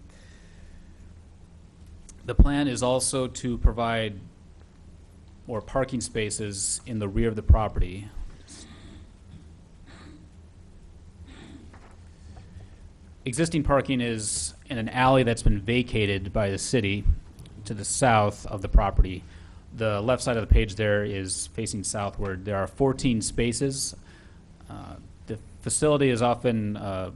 The plan is also to provide more parking spaces in the rear of the property. Existing parking is in an alley that's been vacated by the city to the south of the property. The left side of the page there is facing southward. There are 14 spaces. The facility is often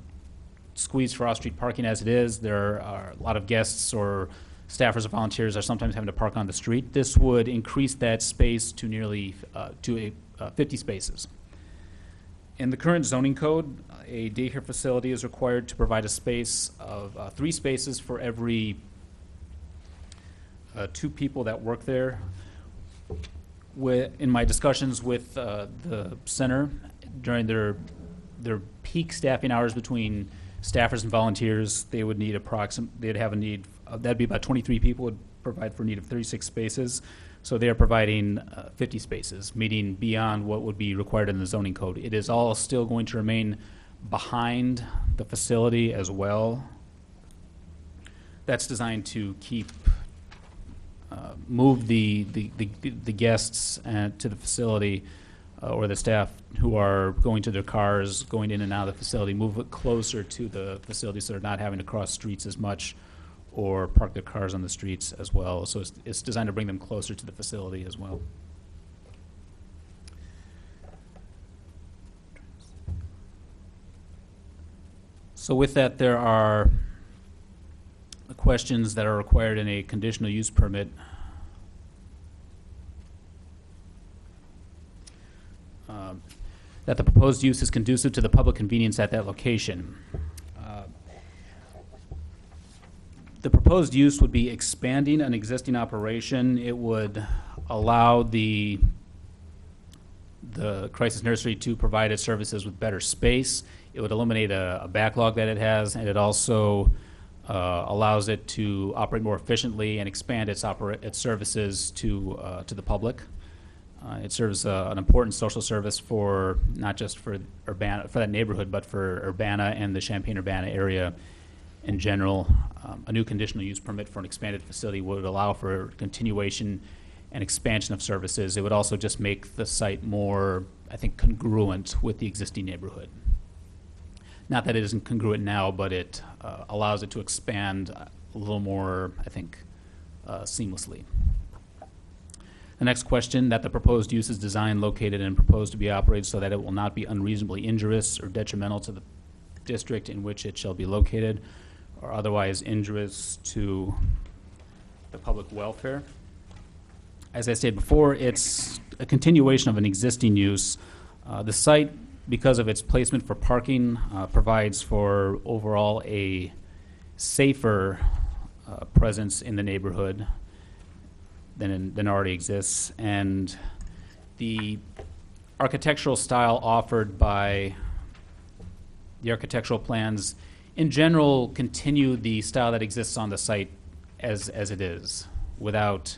squeezed for off-street parking as it is. There are a lot of guests or staffers or volunteers are sometimes having to park on the street. This would increase that space to nearly 50 spaces. In the current zoning code, a daycare facility is required to provide a space of 3 spaces for every 2 people that work there. In my discussions with the center during their peak staffing hours between staffers and volunteers, they would need they'd have a need, that'd be about 23 people would provide for a need of 36 spaces. So they are providing 50 spaces, meeting beyond what would be required in the zoning code. It is all still going to remain behind the facility as well. That's designed to move the guests to the facility or the staff who are going to their cars, going in and out of the facility, move it closer to the facility so they're not having to cross streets as much or park their cars on the streets as well. So it's designed to bring them closer to the facility as well. So with that, there are questions that are required in a conditional use permit. that the proposed use is conducive to the public convenience at that location. The proposed use would be expanding an existing operation. It would allow the crisis nursery to provide its services with better space. It would eliminate a backlog that it has, and it also allows it to operate more efficiently and expand its services to the public. It serves an important social service for not just for Urbana, for that neighborhood, but for Urbana and the Champaign-Urbana area in general. A new conditional use permit for an expanded facility would allow for continuation and expansion of services. It would also just make the site more, I think, congruent with the existing neighborhood. Not that it isn't congruent now, but it allows it to expand a little more, I think, seamlessly. The next question, that the proposed use is designed, located, and proposed to be operated so that it will not be unreasonably injurious or detrimental to the district in which it shall be located, or otherwise injurious to the public welfare. As I stated before, it's a continuation of an existing use. The site, because of its placement for parking, provides for overall a safer presence in the neighborhood than already exists. And the architectural style offered by the architectural plans in general continue the style that exists on the site as it is, without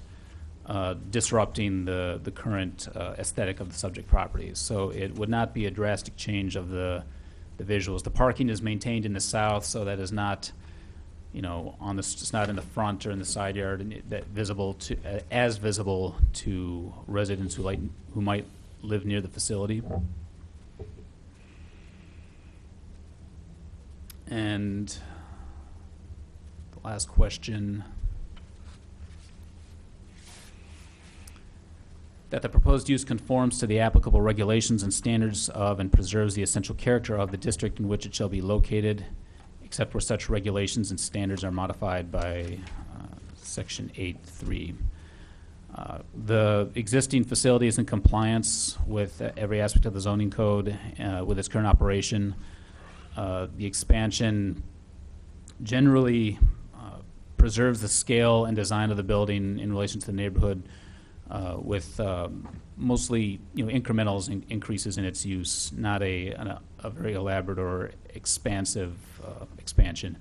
disrupting the current aesthetic of the subject properties. So it would not be a drastic change of the visuals. The parking is maintained in the south, so that is not, it's not in the front or in the side yard, and that visible to as visible to residents who might live near the facility. And the last question, that the proposed use conforms to the applicable regulations and standards of and preserves the essential character of the district in which it shall be located, except where such regulations and standards are modified by Section 8.3. The existing facility is in compliance with every aspect of the zoning code with its current operation. The expansion generally preserves the scale and design of the building in relation to the neighborhood, with mostly incremental increases in its use, not a very elaborate or expansive expansion.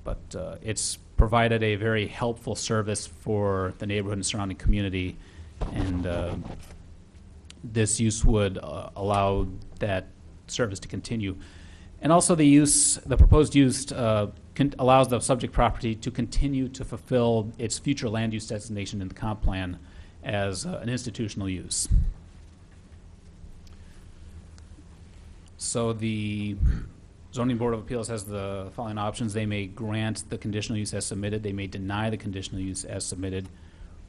But it's provided a very helpful service for the neighborhood and surrounding community, and this use would allow that service to continue. And also the proposed use allows the subject property to continue to fulfill its future land use designation in the comp plan as an institutional use. So the Zoning Board of Appeals has the following options. They may grant the conditional use as submitted, they may deny the conditional use as submitted,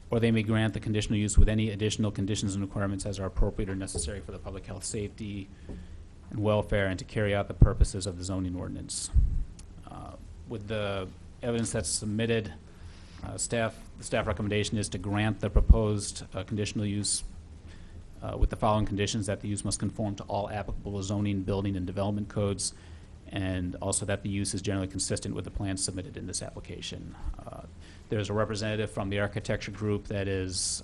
or they may grant the conditional use with any additional conditions and requirements as are appropriate or necessary for the public health, safety, and welfare, and to carry out the purposes of the zoning ordinance. With the evidence that's submitted, the staff recommendation is to grant the proposed conditional use with the following conditions: that the use must conform to all applicable zoning, building, and development codes, and also that the use is generally consistent with the plans submitted in this application. There's a representative from the architecture group that is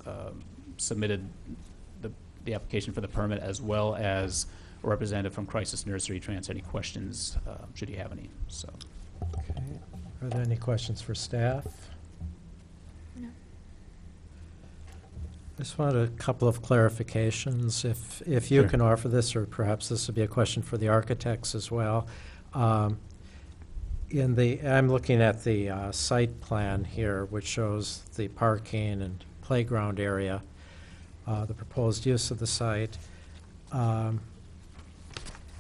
submitted the application for the permit, as well as a representative from Crisis Nursery to answer any questions, should you have any. So. Okay. Are there any questions for staff? No. Just wanted a couple of clarifications, if you Sure. can offer this, or perhaps this would be a question for the architects as well. I'm looking at the site plan here, which shows the parking and playground area, the proposed use of the site.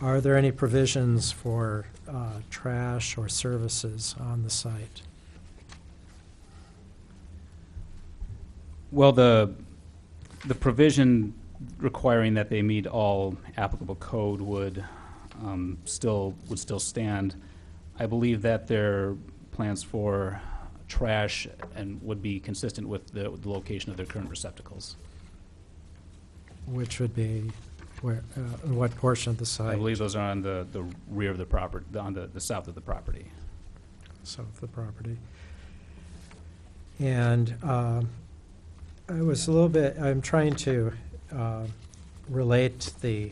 Are there any provisions for trash or services on the site? Well, the provision requiring that they meet all applicable code would still stand. I believe that their plans for trash and would be consistent with the location of their current receptacles. Which would be Where, what portion of the site? I believe those are on the rear of the property, on the south of the property. South of the property. And I was a little bit, I'm trying to relate the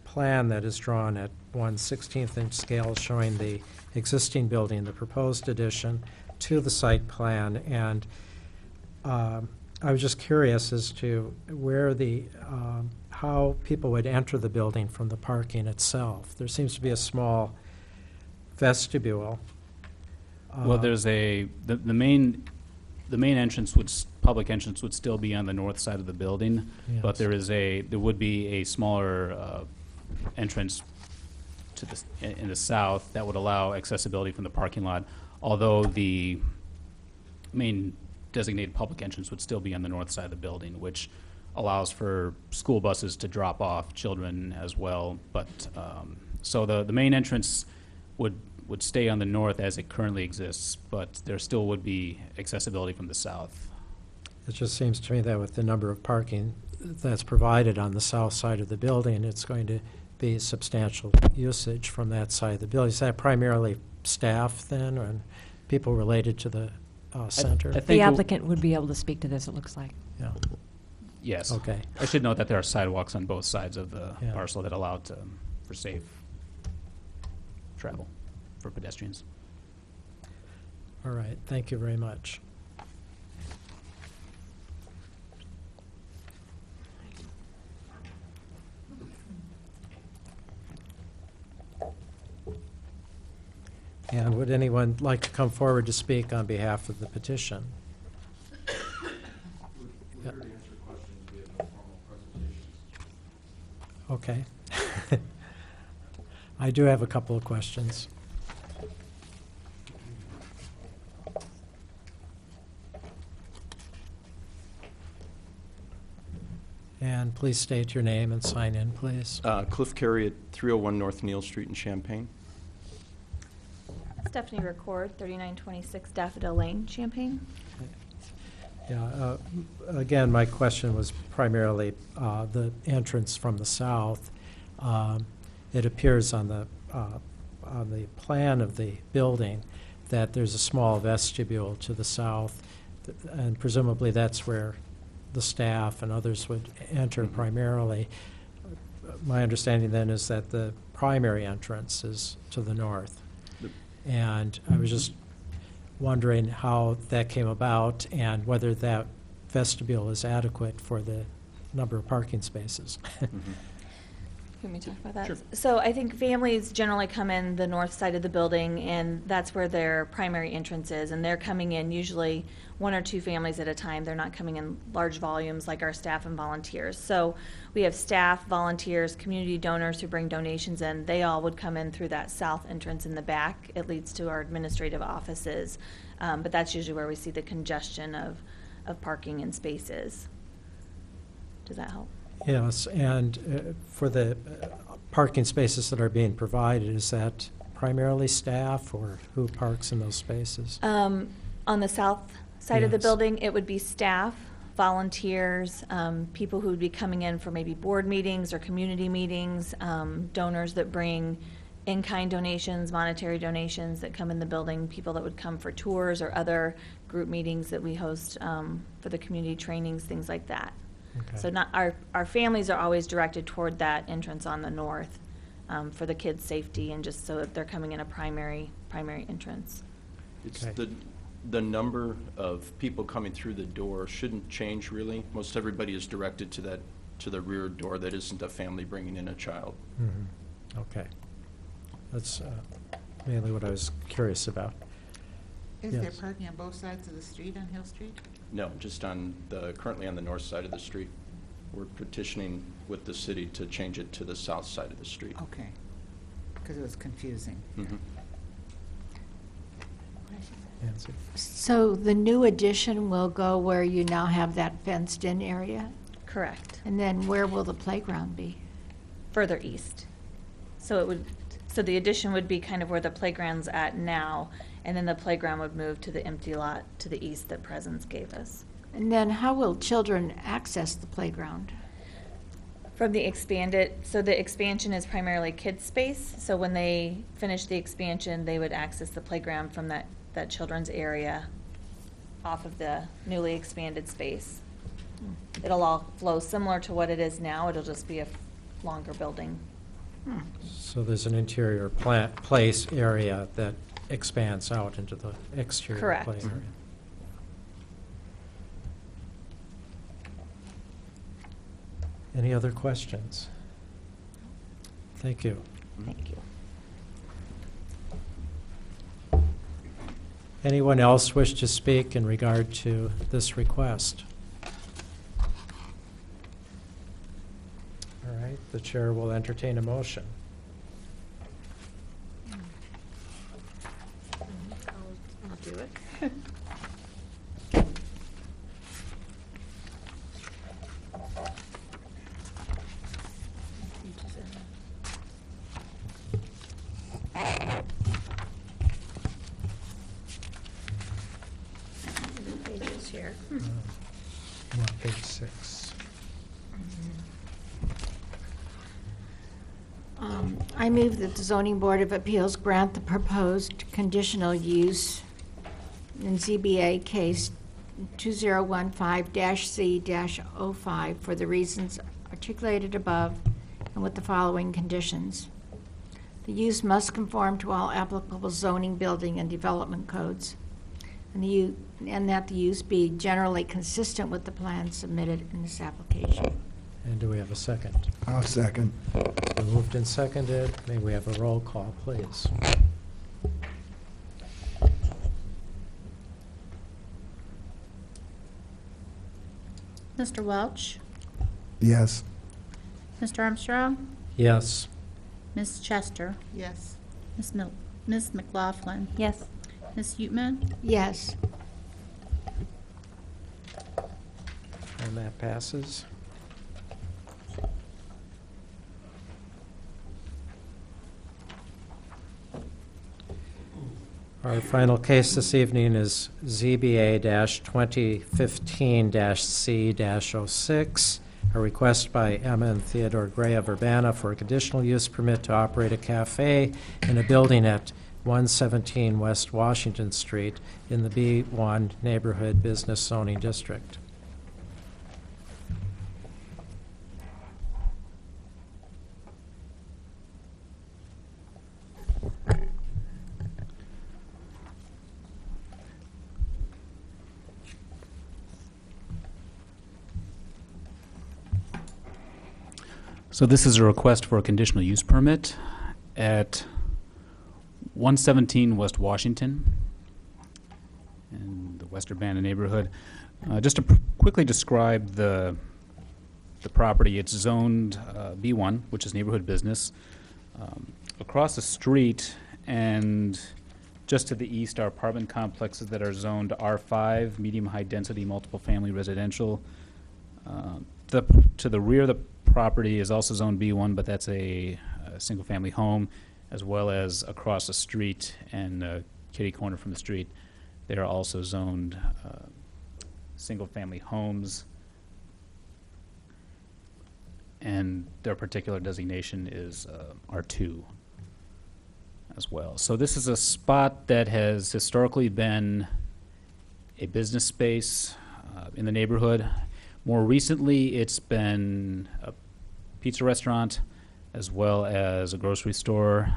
plan that is drawn at 1/16 inch scale showing the existing building, the proposed addition, to the site plan. And I was just curious as to where the, how people would enter the building from the parking itself. There seems to be a small vestibule. Well, there's the main entrance public entrance would still be on the north side of the building, but Yes. there would be a smaller entrance to in the south that would allow accessibility from the parking lot, although the main designated public entrance would still be on the north side of the building, which allows for school buses to drop off children as well. But so the main entrance would stay on the north as it currently exists, but there still would be accessibility from the south. It just seems to me that with the number of parking that's provided on the south side of the building, it's going to be substantial usage from that side of the building. Is that primarily staff then, or people related to the center? I think The applicant would be able to speak to this, it looks like. Yeah, Yes. okay. I should note that there are sidewalks on both sides of the Yeah. parcel that allow for safe travel for pedestrians. All right, thank you very much. And would anyone like to come forward to speak on behalf of the petition? Yeah. Okay. I do have a couple of questions. And please state your name and sign in, please. Cliff Carey at 301 North Neal Street in Champaign. Stephanie Record, 3926 Daffodil Lane, Champaign. Yeah, again, my question was primarily the entrance from the south. It appears on the plan of the building that there's a small vestibule to the south, and presumably that's where the staff and others would enter primarily. My understanding then is that the primary entrance is to the north. And I was just wondering how that came about and whether that vestibule is adequate for the number of parking spaces. Let me talk about that. Sure. So I think families generally come in the north side of the building, and that's where their primary entrance is. And they're coming in usually one or two families at a time. They're not coming in large volumes like our staff and volunteers. So we have staff, volunteers, community donors who bring donations in. They all would come in through that south entrance in the back. It leads to our administrative offices. But that's usually where we see the congestion of parking and spaces. Does that help? Yes, and for the parking spaces that are being provided, is that primarily staff or who parks in those spaces? On the south side of the Yes. building, it would be staff, volunteers, people who would be coming in for maybe board meetings or community meetings, donors that bring in-kind donations, monetary donations that come in the building, people that would come for tours or other group meetings that we host for the community trainings, things like that. Okay. So not, our families are always directed toward that entrance on the north for the kids' safety and just so that they're coming in a primary entrance. It's Okay. the number of people coming through the door shouldn't change really. Most everybody is directed to the rear door. That isn't a family bringing in a child. Mhm. Okay. That's mainly what I was curious about. Is there Yes. parking on both sides of the street on Hill Street? No, just currently on the north side of the street. We're petitioning with the city to change it to the south side of the street. Okay, because it was confusing. Mhm. Nancy? So the new addition will go where you now have that fenced-in area? Correct. And then where will the playground be? Further east. So the addition would be kind of where the playground's at now, and then the playground would move to the empty lot to the east that Presence gave us. And then how will children access the playground? From the expanded, so the expansion is primarily kids' space. So when they finish the expansion, they would access the playground from that children's area off of the newly expanded space. It'll all flow similar to what it is now. It'll just be a longer building. So there's an interior place area that expands out into the exterior Correct. play area. Any other questions? Thank you. Thank you. Anyone else wish to speak in regard to this request? All right, the chair will entertain a motion. I'll do it. Pages here. I'm on page 6. I move that the Zoning Board of Appeals grant the proposed conditional use in ZBA case 2015-C-05 for the reasons articulated above and with the following conditions. The use must conform to all applicable zoning, building, and development codes, and that the use be generally consistent with the plans submitted in this application. And do we have a second? I'll second. So moved and seconded. May we have a roll call, please? Mr. Welch? Yes. Mr. Armstrong? Yes. Ms. Chester? Yes. Ms. McLaughlin? Yes. Ms. Utman? Yes. And that passes. Our final case this evening is ZBA-2015-C-06, a request by Emma and Theodore Gray of Urbana for a conditional use permit to operate a cafe in a building at 117 West Washington Street in the B1 Neighborhood Business Zoning District. So this is a request for a conditional use permit at 117 West Washington in the West Urbana neighborhood. Just to quickly describe the property, it's zoned B1, which is neighborhood business. Across the street and just to the east are apartment complexes that are zoned R5, medium-high density, multiple family residential. To the rear of the property is also zoned B1, but that's a single-family home, as well as across the street and kitty corner from the street. They are also zoned single-family homes, and their particular designation is R2 as well. So this is a spot that has historically been a business space in the neighborhood. More recently, it's been a pizza restaurant as well as a grocery store.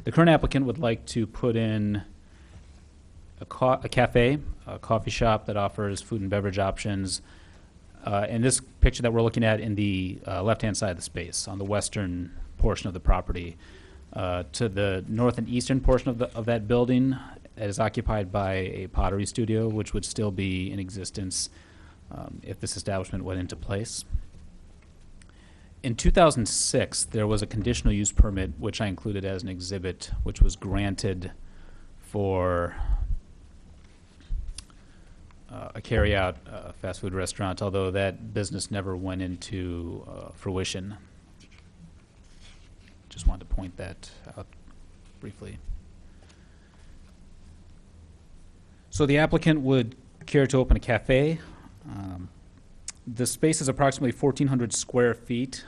The current applicant would like to put in a cafe, a coffee shop that offers food and beverage options. In this picture that we're looking at in the left-hand side of the space, on the western portion of the property, to the north and eastern portion of that building is occupied by a pottery studio, which would still be in existence if this establishment went into place. In 2006, there was a conditional use permit, which I included as an exhibit, which was granted for a carry-out fast food restaurant, although that business never went into fruition. Just wanted to point that out briefly. So the applicant would care to open a cafe. The space is approximately 1,400 square feet.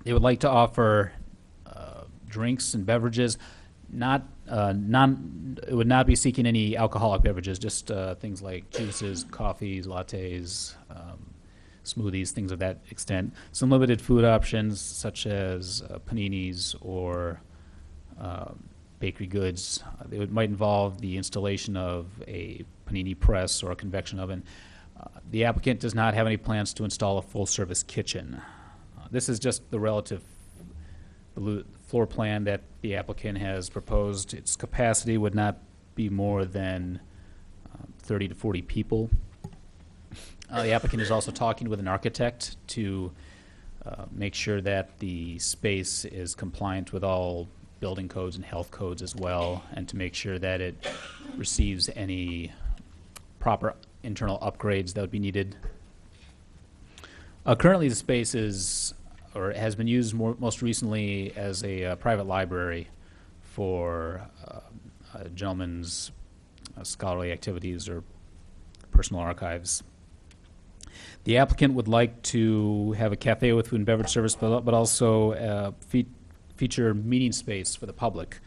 They would like to offer drinks and beverages, it would not be seeking any alcoholic beverages, just things like juices, coffees, lattes, smoothies, things of that extent. Some limited food options such as paninis or bakery goods. Might involve the installation of a panini press or a convection oven. The applicant does not have any plans to install a full-service kitchen. This is just the relative floor plan that the applicant has proposed. Its capacity would not be more than 30 to 40 people. The applicant is also talking with an architect to make sure that the space is compliant with all building codes and health codes as well, and to make sure that it receives any proper internal upgrades that would be needed. Currently, the space has been used most recently as a private library for a gentleman's scholarly activities or personal archives. The applicant would like to have a cafe with food and beverage service, but also feature meeting space for the public.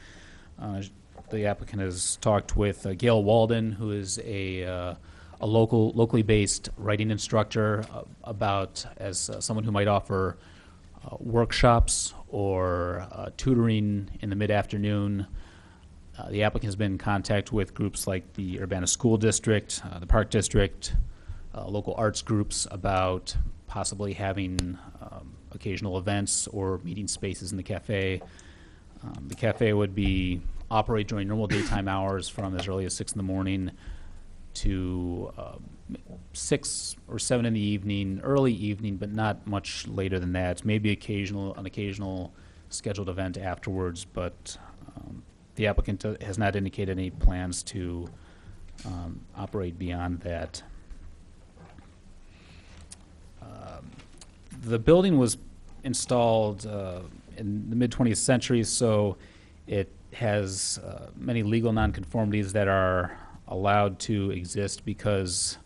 The applicant has talked with Gail Walden, who is a locally based writing instructor, about as someone who might offer workshops or tutoring in the mid-afternoon. The applicant has been in contact with groups like the Urbana School District, the Park District, local arts groups about possibly having occasional events or meeting spaces in the cafe. The cafe would operate during normal daytime hours from as early as 6 in the morning to 6 or 7 in the evening, early evening, but not much later than that. Maybe an occasional scheduled event afterwards, but the applicant has not indicated any plans to operate beyond that. The building was installed in the mid-20th century, so it has many legal nonconformities that are allowed to exist because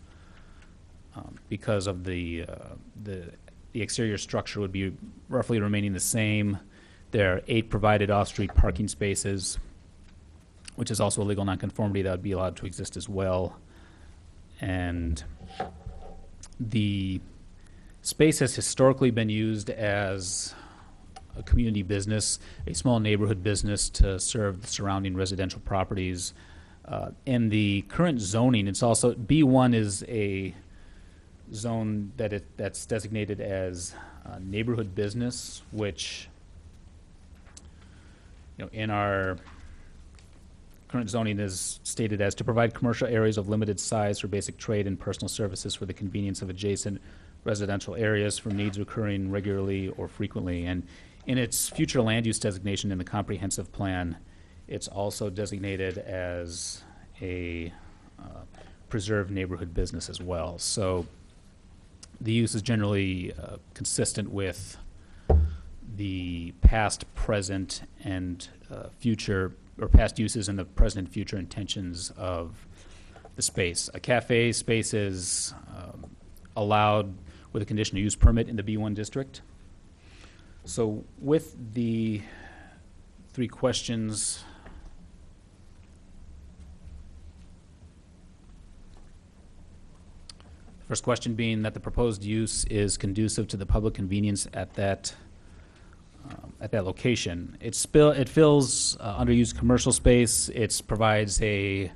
of the exterior structure would be roughly remaining the same. There are 8 provided off-street parking spaces, which is also a legal nonconformity that would be allowed to exist as well. And the space has historically been used as a community business, a small neighborhood business to serve the surrounding residential properties. In the current zoning, it's also B1 is a zone that's designated as neighborhood business, which in our current zoning is stated as to provide commercial areas of limited size for basic trade and personal services for the convenience of adjacent residential areas for needs occurring regularly or frequently. And in its future land use designation in the comprehensive plan, it's also designated as a preserved neighborhood business as well. So the use is generally consistent with the past, present, and future, or past uses and the present and future intentions of the space. A cafe space is allowed with a conditional use permit in the B1 district. So with the 3 questions, first question being that the proposed use is conducive to the public convenience at that location. It fills underused commercial space. It provides an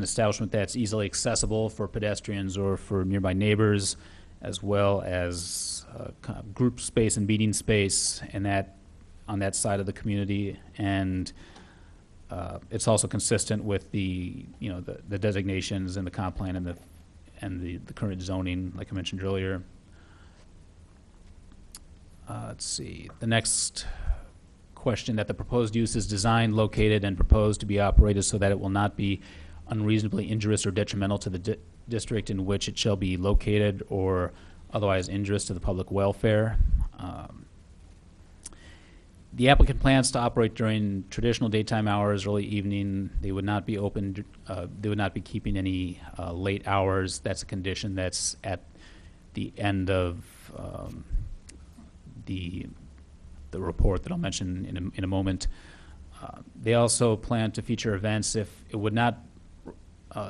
establishment that's easily accessible for pedestrians or for nearby neighbors, as well as group space and meeting space on that side of the community. And it's also consistent with the designations in the comp plan and the current zoning, like I mentioned earlier. Let's see. The next question, that the proposed use is designed, located, and proposed to be operated so that it will not be unreasonably injurious or detrimental to the district in which it shall be located or otherwise injurious to the public welfare. The applicant plans to operate during traditional daytime hours, early evening. They would not be open, they would not be keeping any late hours. That's a condition that's at the end of the report that I'll mention in a moment. They also plan to feature events if it would not,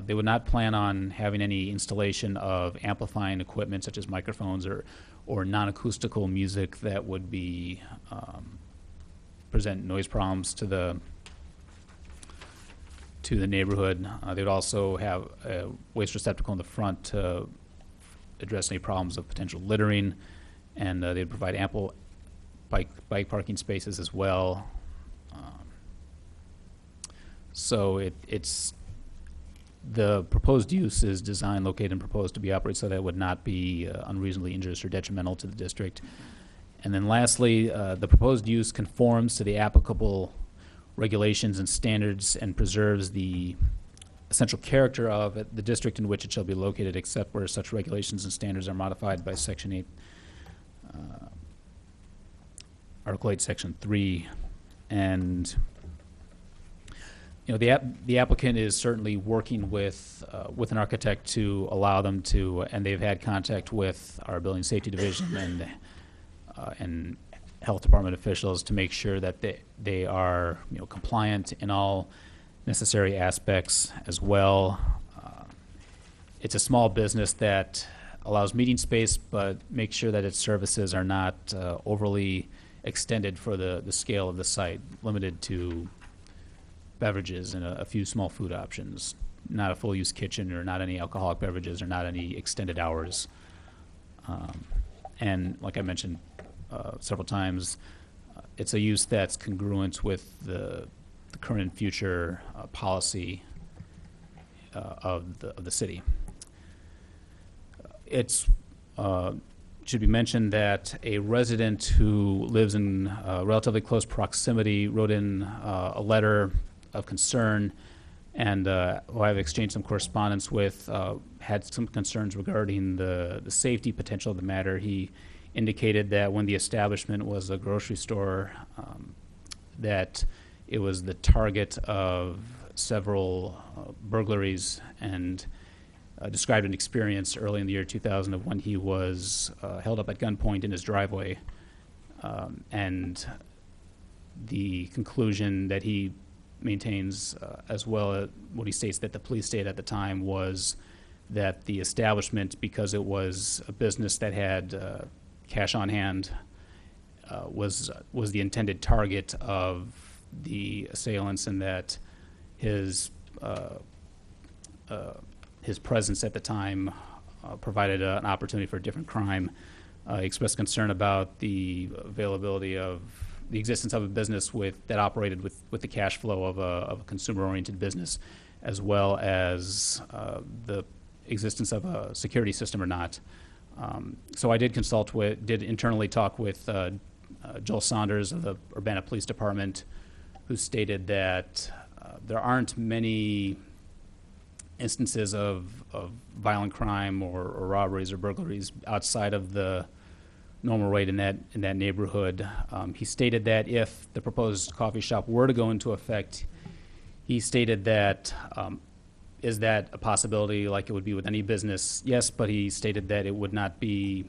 they would not plan on having any installation of amplifying equipment such as microphones or non-acoustical music that would be present noise problems to the neighborhood. They would also have a waste receptacle in the front to address any problems of potential littering, and they'd provide ample bike parking spaces as well. So it's the proposed use is designed, located, and proposed to be operated so that it would not be unreasonably injurious or detrimental to the district. And then lastly, the proposed use conforms to the applicable regulations and standards and preserves the essential character of the district in which it shall be located, except where such regulations and standards are modified by Section 8, Article 8, Section 3. And the applicant is certainly working with an architect to allow them to, and they've had contact with our building safety division and health department officials to make sure that they are compliant in all necessary aspects as well. It's a small business that allows meeting space, but makes sure that its services are not overly extended for the scale of the site, limited to beverages and a few small food options, not a full-use kitchen or not any alcoholic beverages or not any extended hours. And like I mentioned several times, it's a use that's congruent with the current and future policy of the city. It's should be mentioned that a resident who lives in relatively close proximity wrote in a letter of concern, and who I've exchanged some correspondence with, had some concerns regarding the safety potential of the matter. He indicated that when the establishment was a grocery store, that it was the target of several burglaries, and described an experience early in the year 2000 of when he was held up at gunpoint in his driveway, and the conclusion that he maintains, as well as what he states that the police stated at the time, was that the establishment, because it was a business that had cash on hand, was the intended target of the assailants, and that his presence at the time provided an opportunity for a different crime. He expressed concern about the availability of the existence of a business that operated with the cash flow of a consumer-oriented business, as well as the existence of a security system or not. So I did internally talk with Joel Saunders of the Urbana Police Department, who stated that there aren't many instances of violent crime or robberies or burglaries outside of the normal rate in that neighborhood. He stated that if the proposed coffee shop were to go into effect, he stated that is that a possibility like it would be with any business? Yes, but he stated that it would not be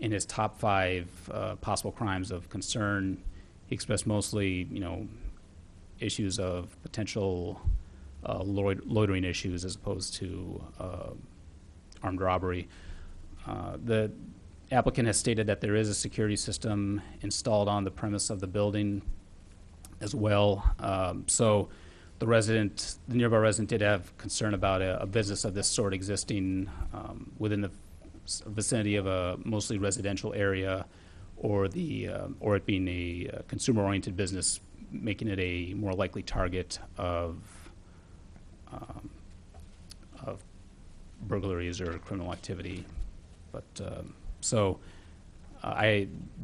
in his top 5 possible crimes of concern. He expressed mostly, issues of potential loitering issues as opposed to armed robbery. The applicant has stated that there is a security system installed on the premise of the building as well. So the nearby resident did have concern about a business of this sort existing within the vicinity of a mostly residential area, or it being a consumer-oriented business, making it a more likely target of burglaries or criminal activity. But the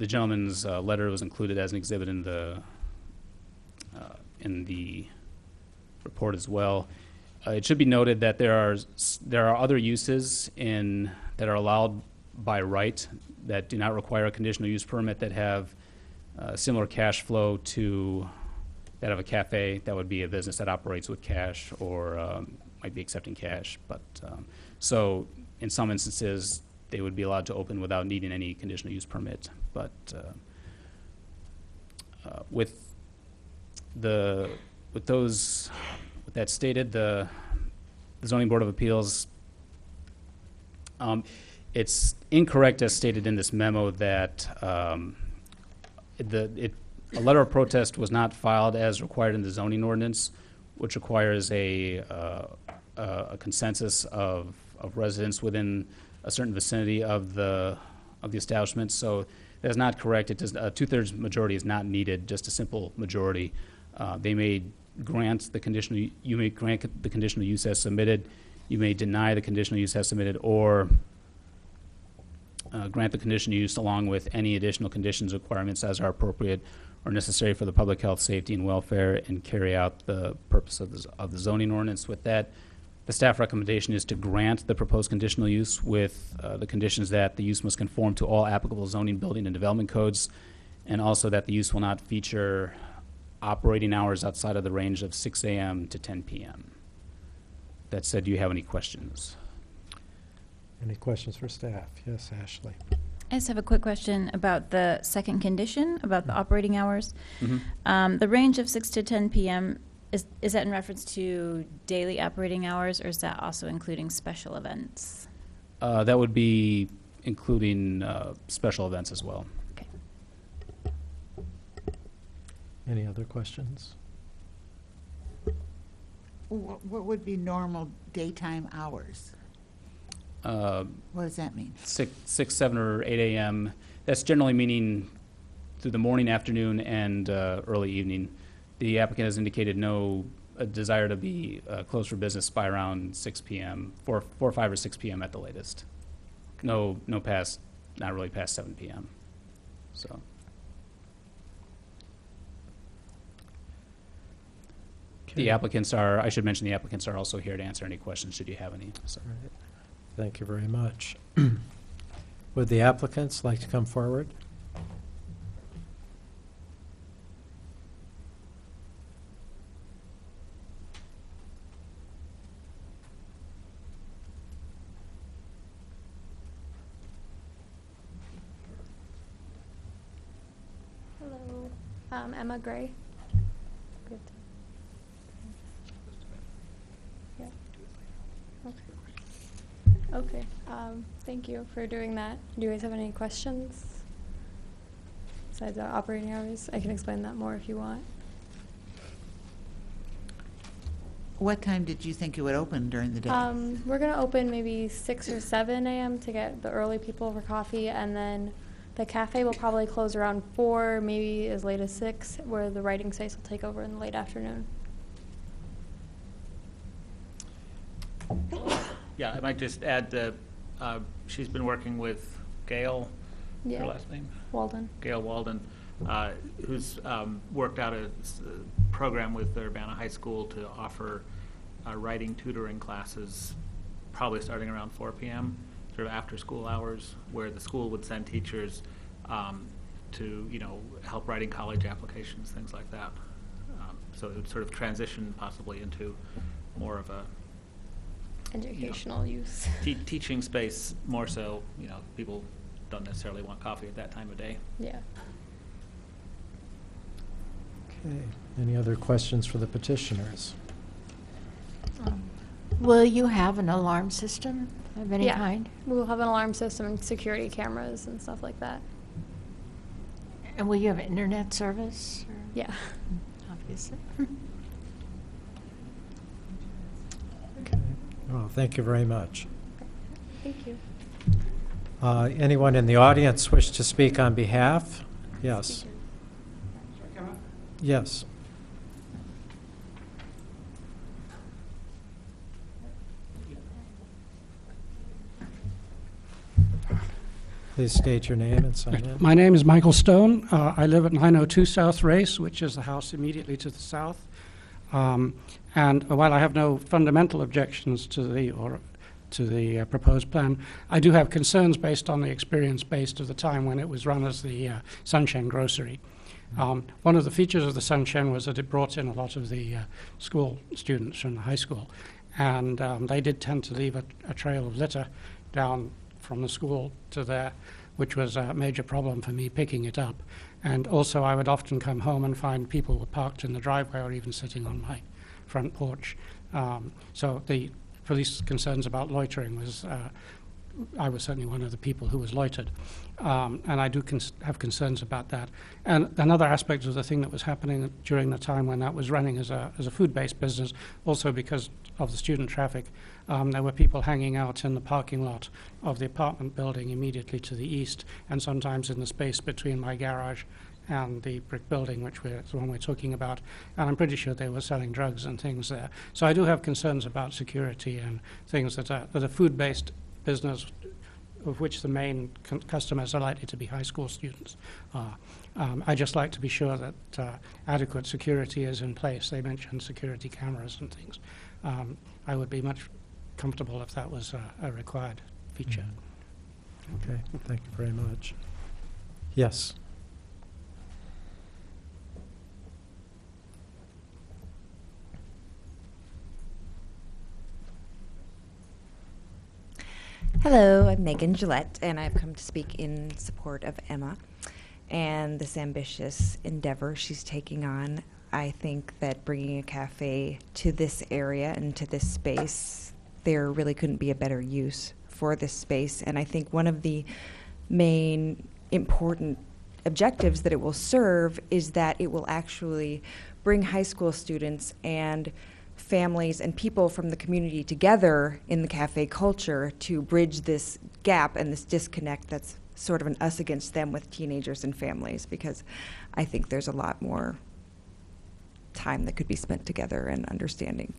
gentleman's letter was included as an exhibit in the report as well. It should be noted that there are other uses that are allowed by right that do not require a conditional use permit, that have similar cash flow to that of a cafe. That would be a business that operates with cash or might be accepting cash. But so in some instances, they would be allowed to open without needing any conditional use permit. But with that stated, the Zoning Board of Appeals, it's incorrect as stated in this memo that a letter of protest was not filed as required in the zoning ordinance, which requires a consensus of residents within a certain vicinity of the establishment. So that is not correct. It does, a 2/3 majority is not needed, just a simple majority. They may grant the conditional, you may grant the conditional use as submitted, you may deny the conditional use as submitted, or grant the conditional use along with any additional conditions, requirements as are appropriate or necessary for the public health, safety, and welfare, and carry out the purpose of the zoning ordinance. With that, the staff recommendation is to grant the proposed conditional use with the conditions that the use must conform to all applicable zoning, building, and development codes, and also that the use will not feature operating hours outside of the range of 6 a.m. to 10 p.m. That said, do you have any questions? Any questions for staff? Yes, Ashley. I just have a quick question about the second condition, about the operating hours. Mm-hmm. The range of 6 to 10 p.m., is that in reference to daily operating hours, or is that also including special events? That would be including special events as well. Okay. Any other questions? What would be normal daytime hours? What does that mean? 6, 7, or 8 a.m. That's generally meaning through the morning, afternoon, and early evening. The applicant has indicated no desire to be closed for business by around 6 p.m., 4, 5, or 6 p.m. at the latest. No past, not really past 7 p.m. So. The applicants are, I should mention the applicants are also here to answer any questions should you have any. So. All right. Thank you very much. Would the applicants like to come forward? Hello, Emma Gray. Good. Yeah. Okay. Thank you for doing that. Do you guys have any questions besides operating hours? I can explain that more if you want. What time did you think it would open during the day? We're gonna open maybe 6 or 7 a.m. to get the early people for coffee, and then the cafe will probably close around 4, maybe as late as 6, where the writing space will take over in the late afternoon. Yeah, I might just add that she's been working with Gail, Yeah. her last name? Walden. Gail Walden, who's worked out a program with Urbana High School to offer writing tutoring classes, probably starting around 4 p.m., sort of after school hours, where the school would send teachers to, help writing college applications, things like that. So it would sort of transition possibly into more of a Educational use. Teaching space more so, people don't necessarily want coffee at that time of day. Yeah. Okay. Any other questions for the petitioners? Will you have an alarm system of any Yeah. kind? We'll have an alarm system and security cameras and stuff like that. And will you have internet service? Yeah. Obviously. Okay. Well, thank you very much. Thank you. Anyone in the audience wish to speak on behalf? Yes. Yes. Please state your name and sign in. My name is Michael Stone. I live at 902 South Race, which is the house immediately to the south. And while I have no fundamental objections to the proposed plan, I do have concerns based on the experience based of the time when it was run as the Sunshine Grocery. One of the features of the Sunshine was that it brought in a lot of the school students from the high school, and they did tend to leave a trail of litter down from the school to there, which was a major problem for me picking it up. And also I would often come home and find people were parked in the driveway or even sitting on my front porch. So the police concerns about loitering was, I was certainly one of the people who was loitered. And I do have concerns about that. And another aspect of the thing that was happening during the time when that was running as a food-based business, also because of the student traffic, there were people hanging out in the parking lot of the apartment building immediately to the east, and sometimes in the space between my garage and the brick building, which is the one we're talking about. And I'm pretty sure they were selling drugs and things there. So I do have concerns about security and things that a food-based business, of which the main customers are likely to be high school students. I just like to be sure that adequate security is in place. They mentioned security cameras and things. I would be much comfortable if that was a required feature. Okay, thank you very much. Yes. Hello, I'm Megan Gillette, and I've come to speak in support of Emma and this ambitious endeavor she's taking on. I think that bringing a cafe to this area and to this space, there really couldn't be a better use for this space. And I think one of the main important objectives that it will serve is that it will actually bring high school students and families and people from the community together in the cafe culture to bridge this gap and this disconnect that's sort of an us against them with teenagers and families, because I think there's a lot more time that could be spent together and understanding.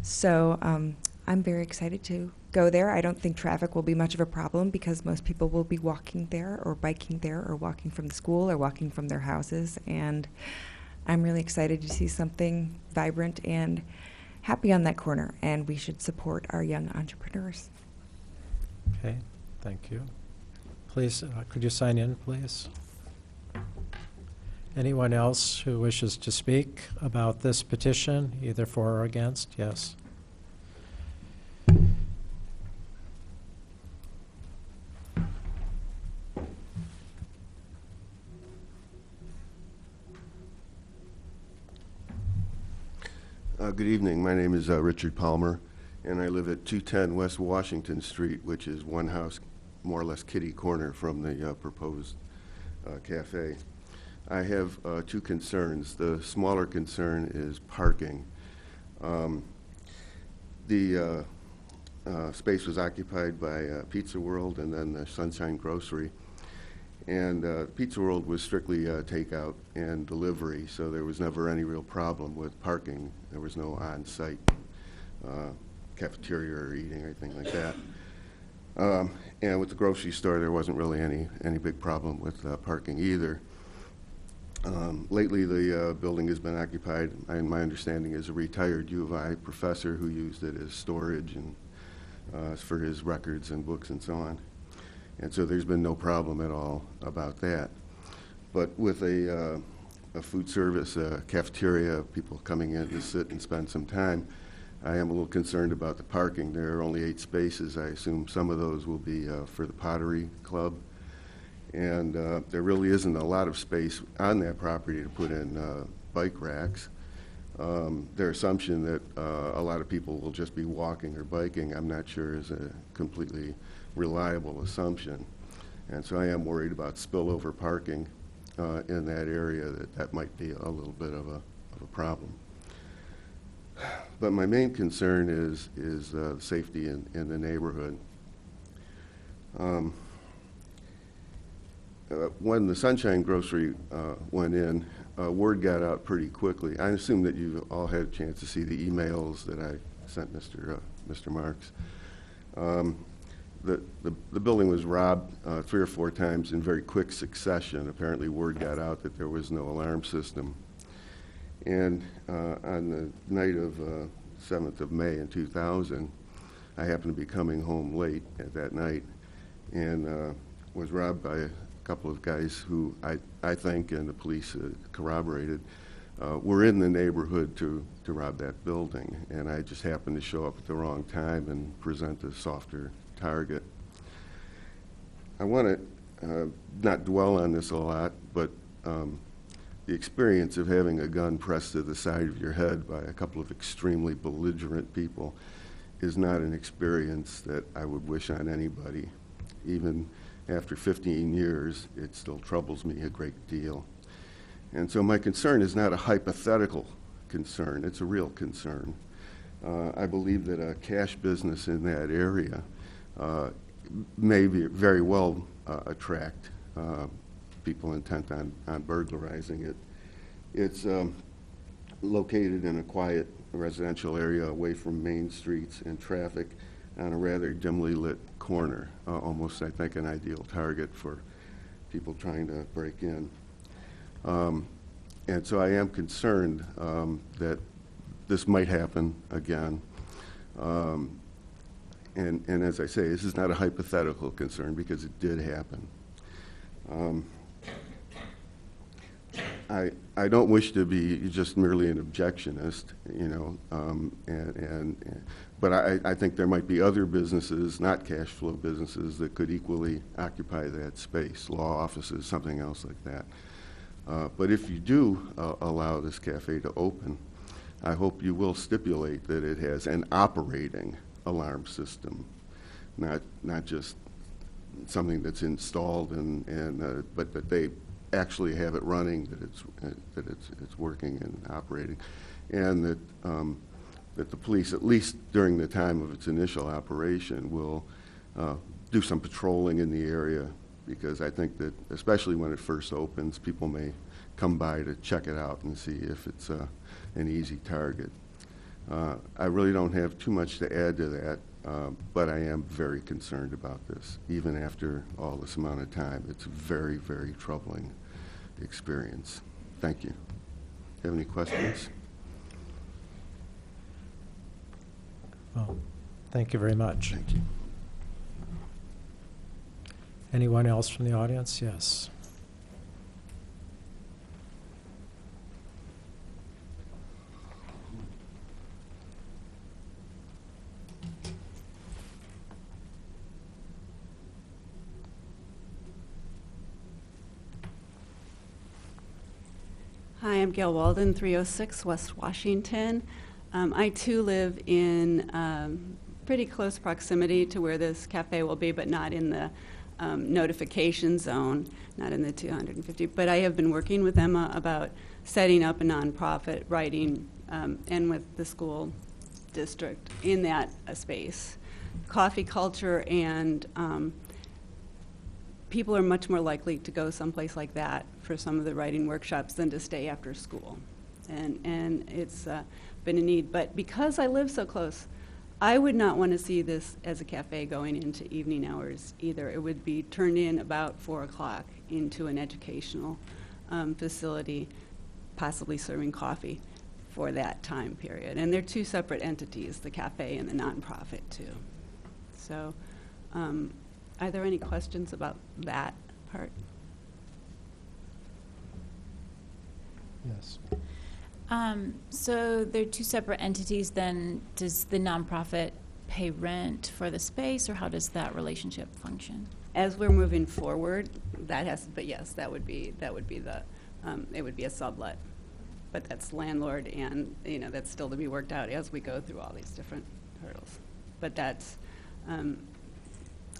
So I'm very excited to go there. I don't think traffic will be much of a problem because most people will be walking there or biking there or walking from the school or walking from their houses. And I'm really excited to see something vibrant and happy on that corner, and we should support our young entrepreneurs. Okay, thank you. Please, could you sign in, please? Anyone else who wishes to speak about this petition, either for or against? Yes. Good evening. My name is Richard Palmer, and I live at 210 West Washington Street, which is one house, more or less kitty corner from the proposed cafe. I have two concerns. The smaller concern is parking. The space was occupied by Pizza World and then the Sunshine Grocery. And Pizza World was strictly takeout and delivery, so there was never any real problem with parking. There was no on-site cafeteria or eating or anything like that. And with the grocery store, there wasn't really any big problem with parking either. Lately, the building has been occupied, and my understanding is a retired U of I professor who used it as storage and for his records and books and so on. And so there's been no problem at all about that. But with a food service cafeteria, people coming in to sit and spend some time, I am a little concerned about the parking. There are only 8 spaces. I assume some of those will be for the Pottery Club. And there really isn't a lot of space on that property to put in bike racks. Their assumption that a lot of people will just be walking or biking, I'm not sure is a completely reliable assumption. And so I am worried about spillover parking in that area, that might be a little bit of a problem. But my main concern is safety in the neighborhood. When the Sunshine Grocery went in, word got out pretty quickly. I assume that you've all had a chance to see the emails that I sent Mr. Marks. The building was robbed 3 or 4 times in very quick succession. Apparently word got out that there was no alarm system. And on the night of 7th of May in 2000, I happened to be coming home late at that night and was robbed by a couple of guys who I think, and the police corroborated, were in the neighborhood to rob that building, and I just happened to show up at the wrong time and present a softer target. I want to not dwell on this a lot, but the experience of having a gun pressed to the side of your head by a couple of extremely belligerent people is not an experience that I would wish on anybody. Even after 15 years, it still troubles me a great deal. And so my concern is not a hypothetical concern, it's a real concern. I believe that a cash business in that area may very well attract people intent on burglarizing it. It's located in a quiet residential area away from main streets and traffic on a rather dimly lit corner, almost, I think, an ideal target for people trying to break in. And so I am concerned that this might happen again. And as I say, this is not a hypothetical concern because it did happen. I don't wish to be just merely an objectionist, you know, but I think there might be other businesses, not cash flow businesses, that could equally occupy that space, law offices, something else like that. But if you do allow this cafe to open, I hope you will stipulate that it has an operating alarm system, not just something that's installed but that they actually have it running, that it's working and operating, and that that the police, at least during the time of its initial operation, will do some patrolling in the area, because I think that especially when it first opens, people may come by to check it out and see if it's an easy target. I really don't have too much to add to that, but I am very concerned about this, even after all this amount of time. It's a very, very troubling experience. Thank you. Have any questions? Well, thank you very much. Thank you. Anyone else from the audience? Yes. Hi, I'm Gail Walden, 306 West Washington. I too live in pretty close proximity to where this cafe will be, but not in the notification zone, not in the 250. But I have been working with Emma about setting up a nonprofit writing and with the school district in that space. Coffee culture and people are much more likely to go someplace like that for some of the writing workshops than to stay after school. And it's been a need. But because I live so close, I would not want to see this as a cafe going into evening hours either. It would be turned in about 4 o'clock into an educational facility, possibly serving coffee for that time period. And they're two separate entities, the cafe and the nonprofit too. So are there any questions about that part? Yes. So they're two separate entities, then does the nonprofit pay rent for the space, or how does that relationship function? As we're moving forward, that has, but yes, that would be the, it would be a sublet. But that's landlord, and you know, that's still to be worked out as we go through all these different hurdles. But that's,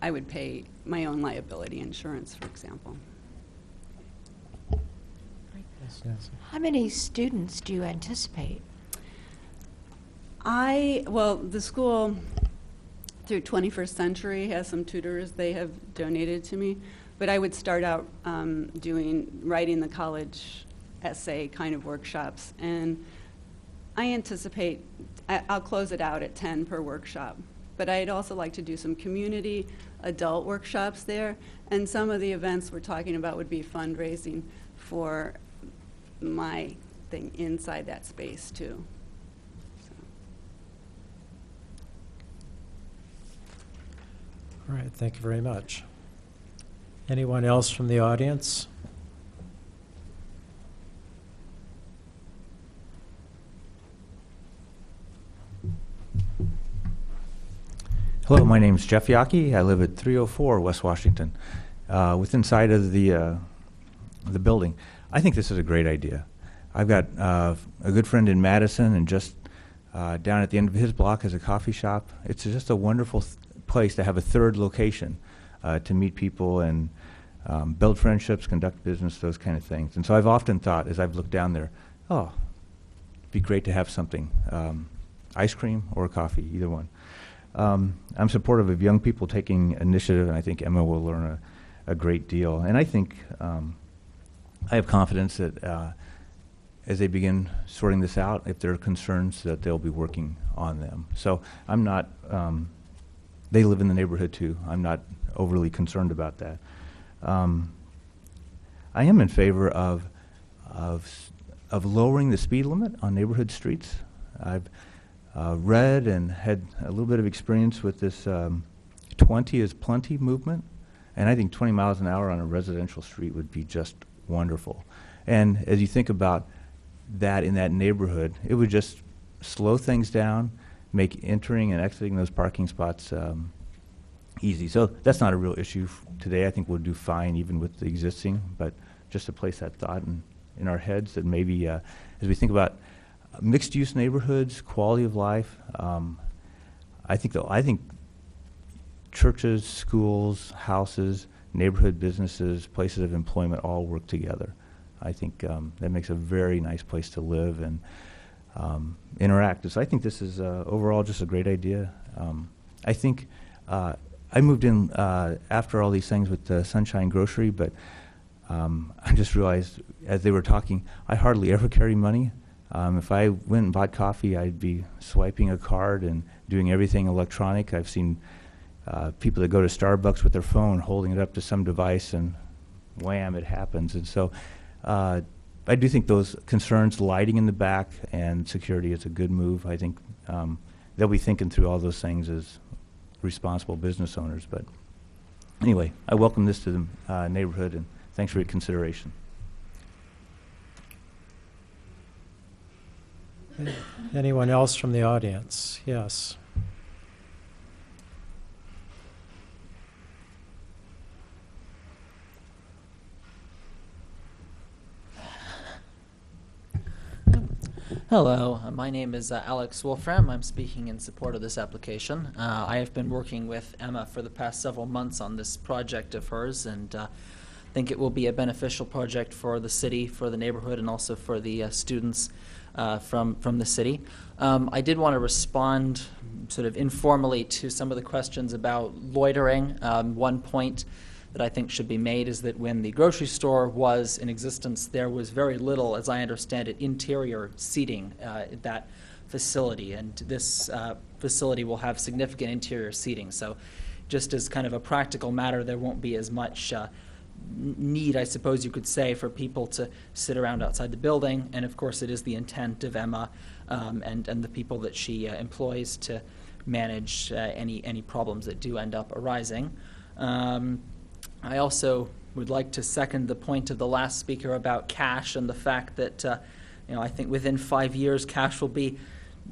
I would pay my own liability insurance, for example. Yes. How many students do you anticipate? Well, the school through 21st Century has some tutors they have donated to me, but I would start out writing the college essay kind of workshops, and I anticipate I'll close it out at 10 per workshop. But I'd also like to do some community adult workshops there, and some of the events we're talking about would be fundraising for my thing inside that space too. So. All right, thank you very much. Anyone else from the audience? Hello, my name is Jeff Yockey. I live at 304 West Washington, within sight of the building. I think this is a great idea. I've got a good friend in Madison, and just down at the end of his block is a coffee shop. It's just a wonderful place to have a third location to meet people and build friendships, conduct business, those kind of things. And so I've often thought, as I've looked down there, oh, it'd be great to have something, ice cream or coffee, either one. I'm supportive of young people taking initiative, and I think Emma will learn a great deal. And I think I have confidence that as they begin sorting this out, if there are concerns, that they'll be working on them. So I'm not, they live in the neighborhood too. I'm not overly concerned about that. I am in favor of lowering the speed limit on neighborhood streets. I've read and had a little bit of experience with this 20 is plenty movement, and I think 20 miles an hour on a residential street would be just wonderful. And as you think about that in that neighborhood, it would just slow things down, make entering and exiting those parking spots easy. So that's not a real issue today. I think we'll do fine even with the existing, but just to place that thought in our heads that maybe as we think about mixed-use neighborhoods, quality of life, I think churches, schools, houses, neighborhood businesses, places of employment all work together. I think that makes a very nice place to live and interact. So I think this is overall just a great idea. I think I moved in after all these things with the Sunshine Grocery, but I just realized as they were talking, I hardly ever carry money. If I went and bought coffee, I'd be swiping a card and doing everything electronic. I've seen people that go to Starbucks with their phone, holding it up to some device, and wham, it happens. And so I do think those concerns, lighting in the back and security, is a good move. I think they'll be thinking through all those things as responsible business owners. But anyway, I welcome this to the neighborhood, and thanks for your consideration. Anyone else from the audience? Yes. Hello, my name is Alex Wolfram. I'm speaking in support of this application. I have been working with Emma for the past several months on this project of hers, and think it will be a beneficial project for the city, for the neighborhood, and also for the students from the city. I did want to respond sort of informally to some of the questions about loitering. One point that I think should be made is that when the grocery store was in existence, there was very little, as I understand it, interior seating at that facility, and this facility will have significant interior seating. So just as kind of a practical matter, there won't be as much need, I suppose you could say, for people to sit around outside the building. And of course it is the intent of Emma and the people that she employs to manage any problems that do end up arising. I also would like to second the point of the last speaker about cash and the fact that I think within 5 years cash will be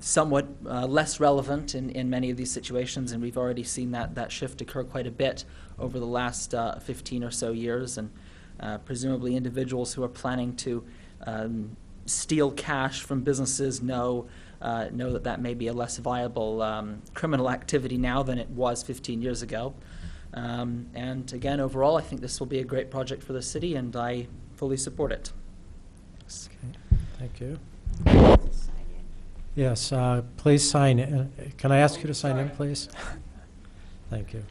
somewhat less relevant in many of these situations, and we've already seen that shift occur quite a bit over the last 15 or so years, and presumably individuals who are planning to steal cash from businesses know that may be a less viable criminal activity now than it was 15 years ago. And again, overall, I think this will be a great project for the city, and I fully support it. Okay. Thank you. Yes, please sign in. Can I ask you to sign in, please? Thank you.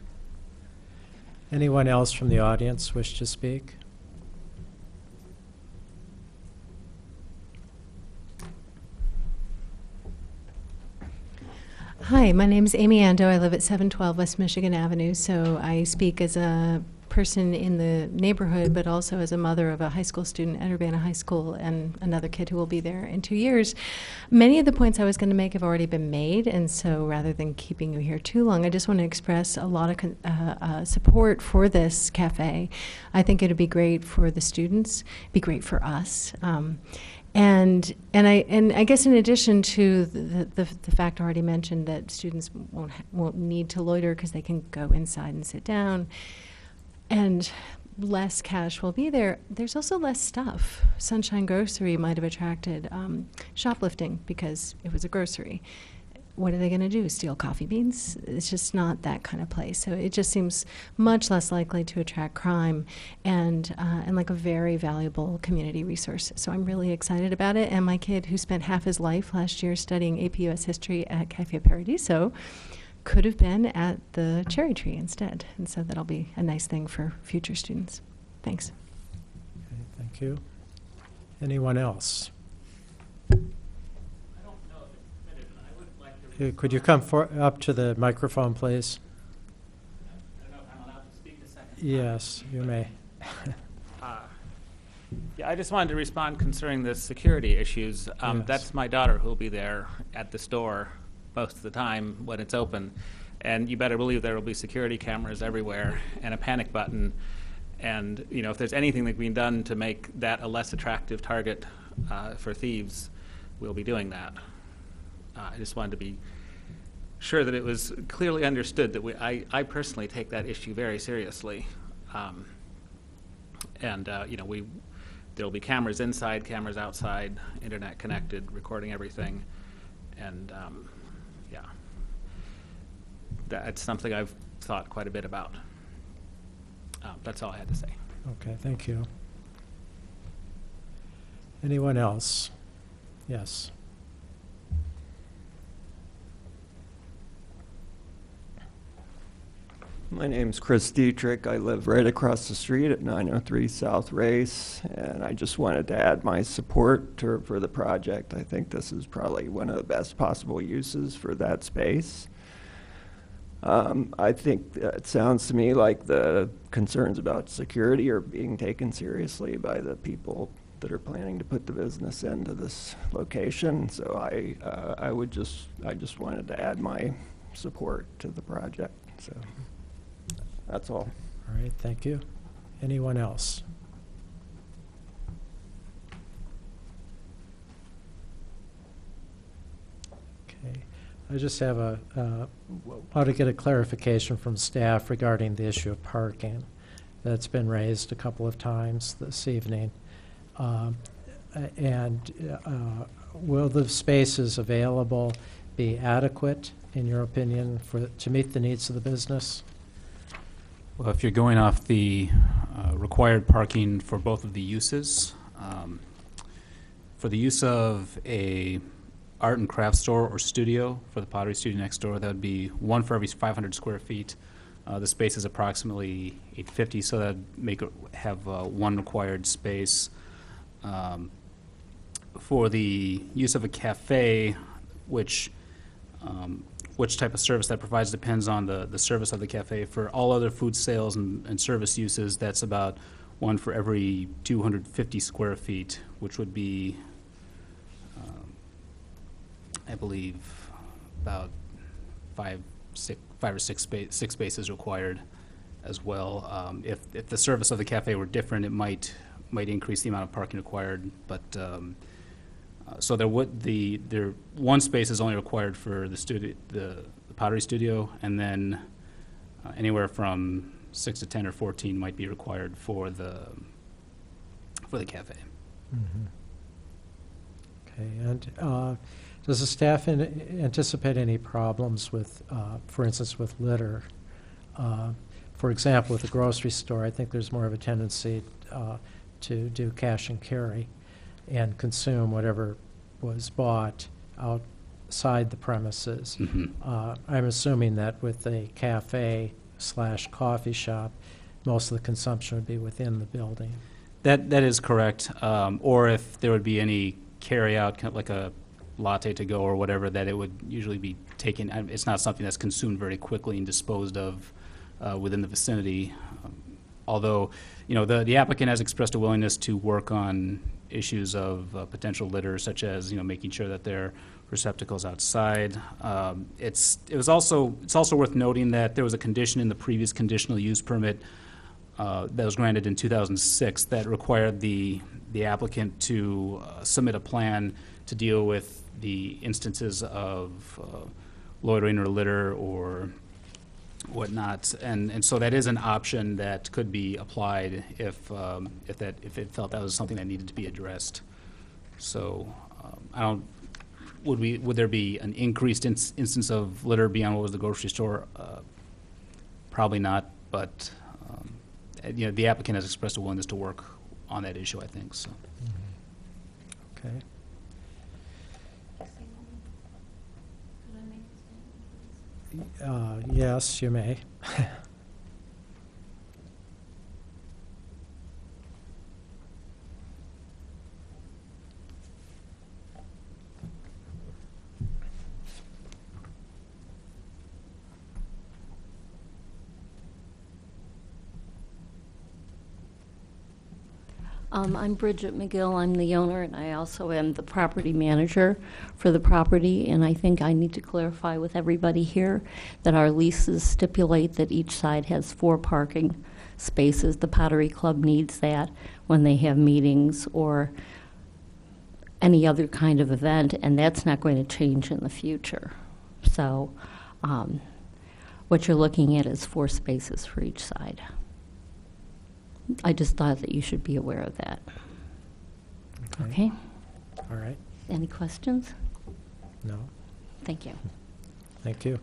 Anyone else from the audience wish to speak? Hi, my name is Amy Ando. I live at 712 West Michigan Avenue, so I speak as a person in the neighborhood, but also as a mother of a high school student at Urbana High School and another kid who will be there in 2 years, many of the points I was going to make have already been made, and so rather than keeping you here too long, I just want to express a lot of support for this cafe. I think it would be great for the students, be great for us. And I guess in addition to the fact already mentioned that students won't need to loiter because they can go inside and sit down, and less cash will be there, there's also less stuff. Sunshine Grocery might have attracted shoplifting because it was a grocery. What are they going to do? Steal coffee beans? It's just not that kind of place. So it just seems much less likely to attract crime and like a very valuable community resource. So I'm really excited about it. And my kid, who spent half his life last year studying AP US history at Cafe Paradiso, could have been at the Cherry Tree instead. And so that'll be a nice thing for future students. Thanks. Okay, thank you. Anyone else? Could you come up to the microphone, please? I don't know if I'm allowed to speak a second. Yes, you may. Yeah, I just wanted to respond concerning the security issues. Yes. That's my daughter who will be there at the store most of the time when it's open. And you better believe there will be security cameras everywhere and a panic button. And, you know, if there's anything that can be done to make that a less attractive target for thieves, we'll be doing that. I just wanted to be sure that it was clearly understood that I personally take that issue very seriously. You know, there'll be cameras inside, cameras outside, internet connected, recording everything. And yeah, that's something I've thought quite a bit about. That's all I had to say. Okay, thank you. Anyone else? Yes. My name's Chris Dietrich. I live right across the street at 903 South Race, and I just wanted to add my support for the project. I think this is probably one of the best possible uses for that space. I think it sounds to me like the concerns about security are being taken seriously by the people that are planning to put the business into this location. So I just wanted to add my support to the project. So. That's all. All right, thank you. Anyone else? Okay, I just have want to get a clarification from staff regarding the issue of parking that's been raised a couple of times this evening. Will the spaces available be adequate, in your opinion, to meet the needs of the business? Well, if you're going off the required parking for both of the uses, for the use of a art and craft store or studio, for the pottery studio next door, that would be one for every 500 square feet. The space is approximately 850, so that would have one required space. For the use of a cafe, which type of service that provides depends on the service of the cafe. For all other food sales and service uses, that's about one for every 250 square feet, which would be, I believe, about five or six spaces required as well. If the service of the cafe were different, it might increase the amount of parking required, but so one space is only required for the pottery studio, and then anywhere from 6 to 10 or 14 might be required for the cafe. Mm-hmm. Okay, and does the staff anticipate any problems with, for instance, with litter? For example, with the grocery store, I think there's more of a tendency to do cash and carry and consume whatever was bought outside the premises. Mm-hmm. I'm assuming that with a cafe/coffee shop, most of the consumption would be within the building. That is correct. Or if there would be any carry-out, kind of like a latte to go or whatever, that it would usually be taken. It's not something that's consumed very quickly and disposed of within the vicinity. although, the applicant has expressed a willingness to work on issues of potential litter, such as, making sure that there are receptacles outside. It's also worth noting that there was a condition in the previous conditional use permit that was granted in 2006 that required the applicant to submit a plan to deal with the instances of loitering or litter or whatnot, and so that is an option that could be applied if it felt that was something that needed to be addressed. So would there be an increased instance of litter beyond what was the grocery store? Probably not, but the applicant has expressed a willingness to work on that issue, I think. So. Okay. Yes, you may. I'm Bridget McGill. I'm the owner, and I also am the property manager for the property. And I think I need to clarify with everybody here that our leases stipulate that each side has 4 parking spaces. The Pottery Club needs that when they have meetings or any other kind of event, and that's not going to change in the future. So what you're looking at is 4 spaces for each side. I just thought that you should be aware of that. Okay? All right. Any questions? No. Thank you. Thank you.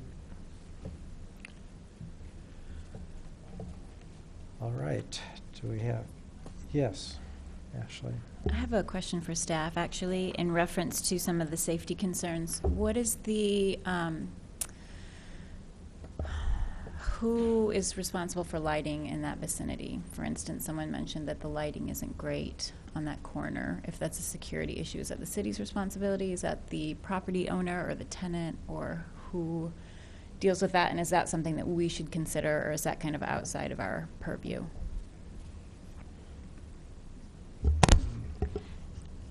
All right. Do we have? Yes, Ashley. I have a question for staff, actually, in reference to some of the safety concerns. What is the, who is responsible for lighting in that vicinity? For instance, someone mentioned that the lighting isn't great on that corner. If that's a security issue, is that the city's responsibility? Is that the property owner or the tenant, or who deals with that? And is that something that we should consider, or is that kind of outside of our purview?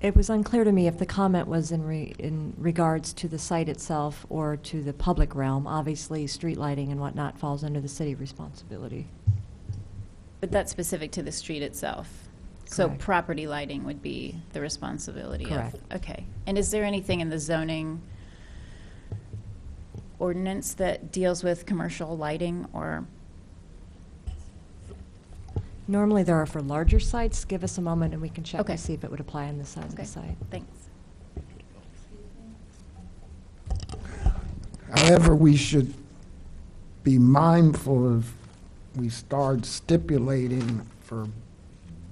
It was unclear to me if the comment was in regards to the site itself or to the public realm. Obviously, street lighting and whatnot falls under the city responsibility. But that's specific to the street itself. So Correct. property lighting would be the responsibility Correct. of. Okay. And is there anything in the zoning ordinance that deals with commercial lighting, or? Normally, there are for larger sites. Give us a moment and we can check Okay. to see if it would apply on this size of Okay. the site. Thanks. However, we should be mindful if we start stipulating for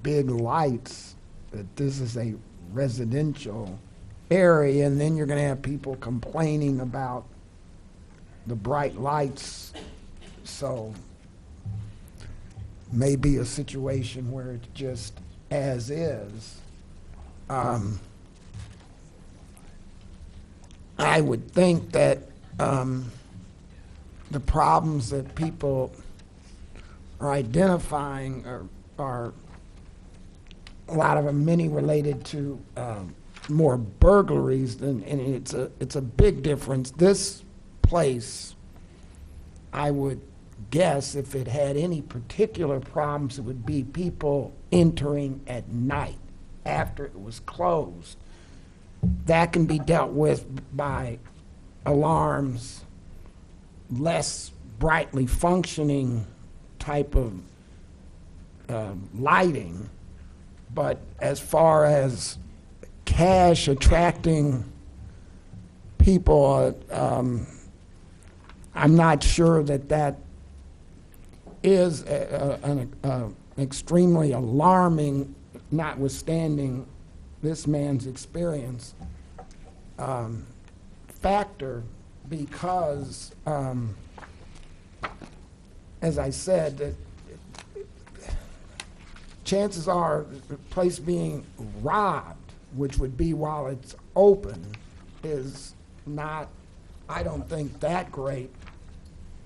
big lights that this is a residential area, and then you're going to have people complaining about the bright lights. So maybe a situation where it's just as is. I would think that the problems that people are identifying are a lot of them, many related to more burglaries than, and it's a big difference. This place, I would guess, if it had any particular problems, it would be people entering at night after it was closed. That can be dealt with by alarms, less brightly functioning type of lighting. But as far as cash attracting people, I'm not sure that is an extremely alarming, notwithstanding this man's experience, factor, because, as I said, that chances are the place being robbed, which would be while it's open, is not, I don't think, that great.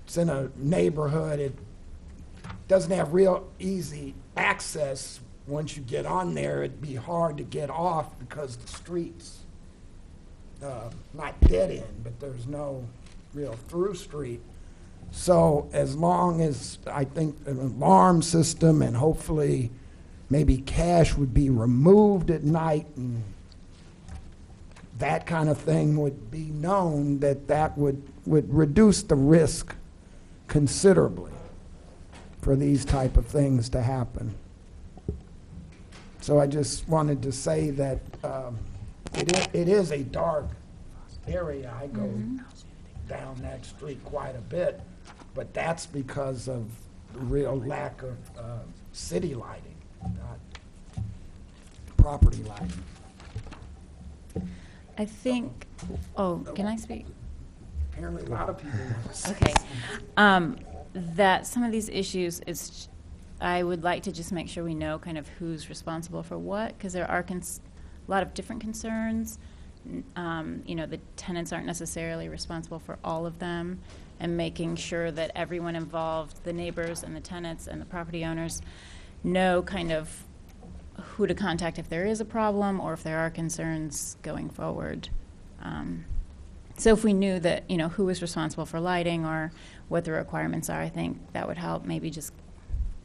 It's in a neighborhood. It doesn't have real easy access. Once you get on there, it'd be hard to get off because the street's not dead end, but there's no real through street. So as long as I think an alarm system and hopefully maybe cash would be removed at night and that kind of thing would be known, that would reduce the risk considerably for these type of things to happen. So I just wanted to say that it is a dark area. I go down that street quite a bit, but that's because of the real lack of city lighting, not property lighting. I think, can I speak? Apparently a lot of people want to say Okay. something. That some of these issues, I would like to just make sure we know kind of who's responsible for what, because there are a lot of different concerns. The tenants aren't necessarily responsible for all of them, and making sure that everyone involved, the neighbors and the tenants and the property owners, know kind of who to contact if there is a problem or if there are concerns going forward. So if we knew that, who was responsible for lighting or what the requirements are, I think that would help maybe just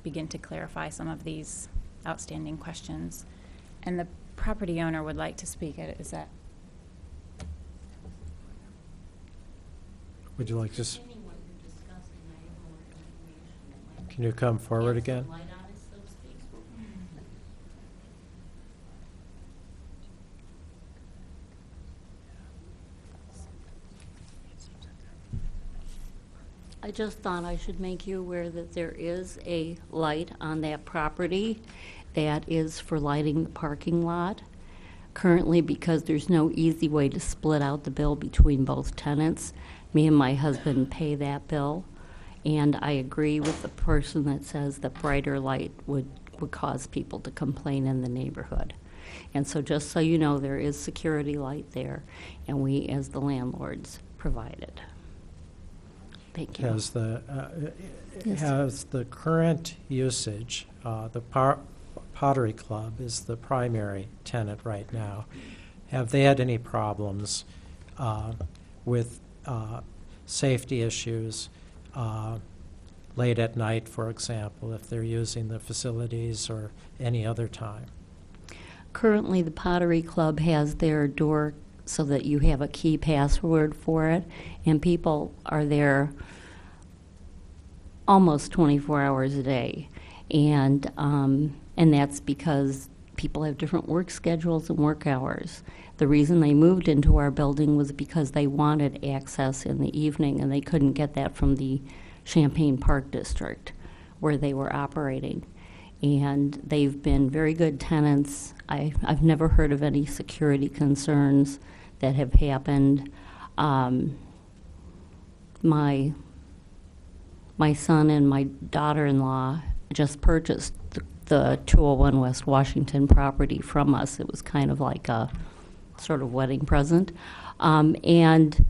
begin to clarify some of these outstanding questions. And the property owner would like to speak. Is that? Would you like to? Can you come forward again? I just thought I should make you aware that there is a light on that property that is for lighting the parking lot. Currently, because there's no easy way to split out the bill between both tenants, me and my husband pay that bill. And I agree with the person that says that brighter light would cause people to complain in the neighborhood. And so just so you know, there is security light there, and we, as the landlords, provide it. Thank you. Has the Yes. has the current usage, the Pottery Club is the primary tenant right now. Have they had any problems with safety issues late at night, for example, if they're using the facilities or any other time? Currently, the Pottery Club has their door so that you have a key password for it, and people are there almost 24 hours a day. And that's because people have different work schedules and work hours. The reason they moved into our building was because they wanted access in the evening, and they couldn't get that from the Champaign Park District where they were operating. And they've been very good tenants. I've never heard of any security concerns that have happened. My son and my daughter-in-law just purchased the 201 West Washington property from us. It was kind of like a sort of wedding present. And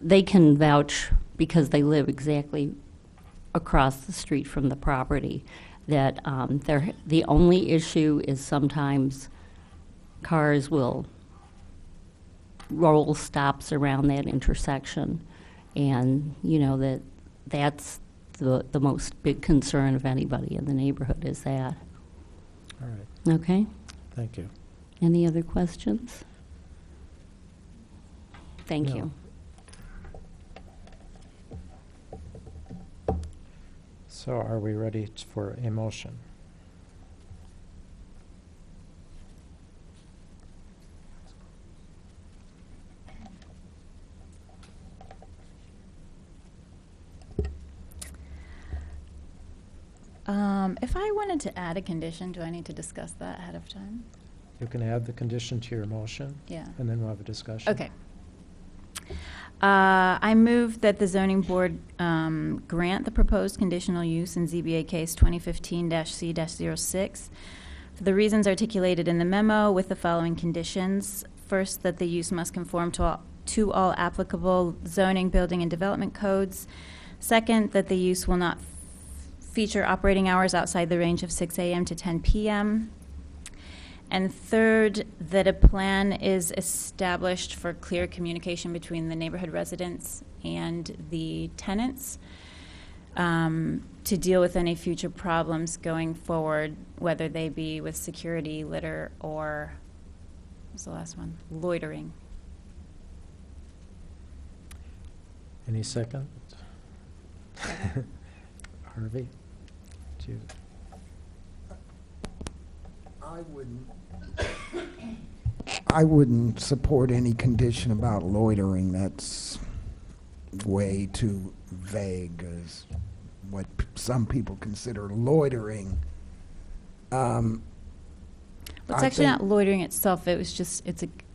they can vouch, because they live exactly across the street from the property, that the only issue is sometimes cars will roll stops around that intersection, and that's the most big concern of anybody in the neighborhood is that. All right. Okay? Thank you. Any other questions? Thank No. you. So are we ready for a motion? If I wanted to add a condition, do I need to discuss that ahead of time? You can add the condition to your motion. Yeah. And then we'll have a discussion. Okay. I move that the zoning board grant the proposed conditional use in ZBA case 2015-C-06 for the reasons articulated in the memo with the following conditions. First, that the use must conform to all applicable zoning, building, and development codes. Second, that the use will not feature operating hours outside the range of 6 a.m. to 10 p.m. And third, that a plan is established for clear communication between the neighborhood residents and the tenants to deal with any future problems going forward, whether they be with security, litter, or, what was the last one? Loitering. Any second? Harvey? Do you? I wouldn't support any condition about loitering. That's way too vague as what some people consider loitering. Well, it's actually not loitering itself. It was just,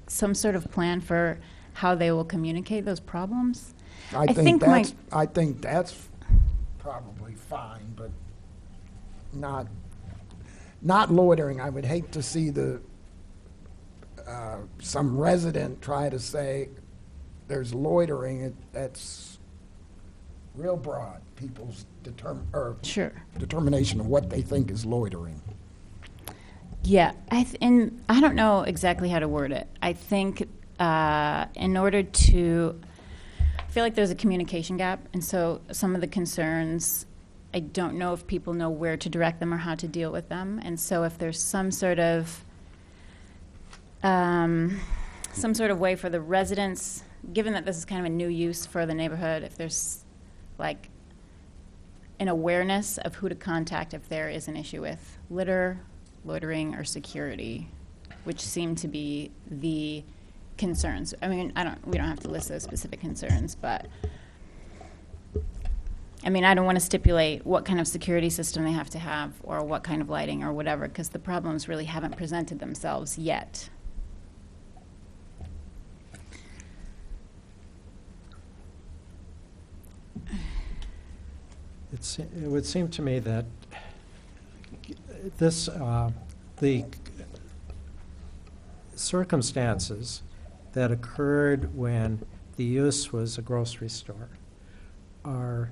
some sort of plan for how they will communicate those problems. I think that's probably fine, but not loitering. I would hate to see some resident try to say there's loitering. That's real broad. People's determination of what they think is loitering. Yeah, and I don't know exactly how to word it. I think in order to, I feel like there's a communication gap, and so some of the concerns, I don't know if people know where to direct them or how to deal with them. And so if there's some sort of way for the residents, given that this is kind of a new use for the neighborhood, if there's like an awareness of who to contact if there is an issue with litter, loitering, or security, which seem to be the concerns. I mean, we don't have to list those specific concerns, but I mean, I don't want to stipulate what kind of security system they have to have or what kind of lighting or whatever, because the problems really haven't presented themselves yet. It would seem to me that this, the circumstances that occurred when the use was a grocery store are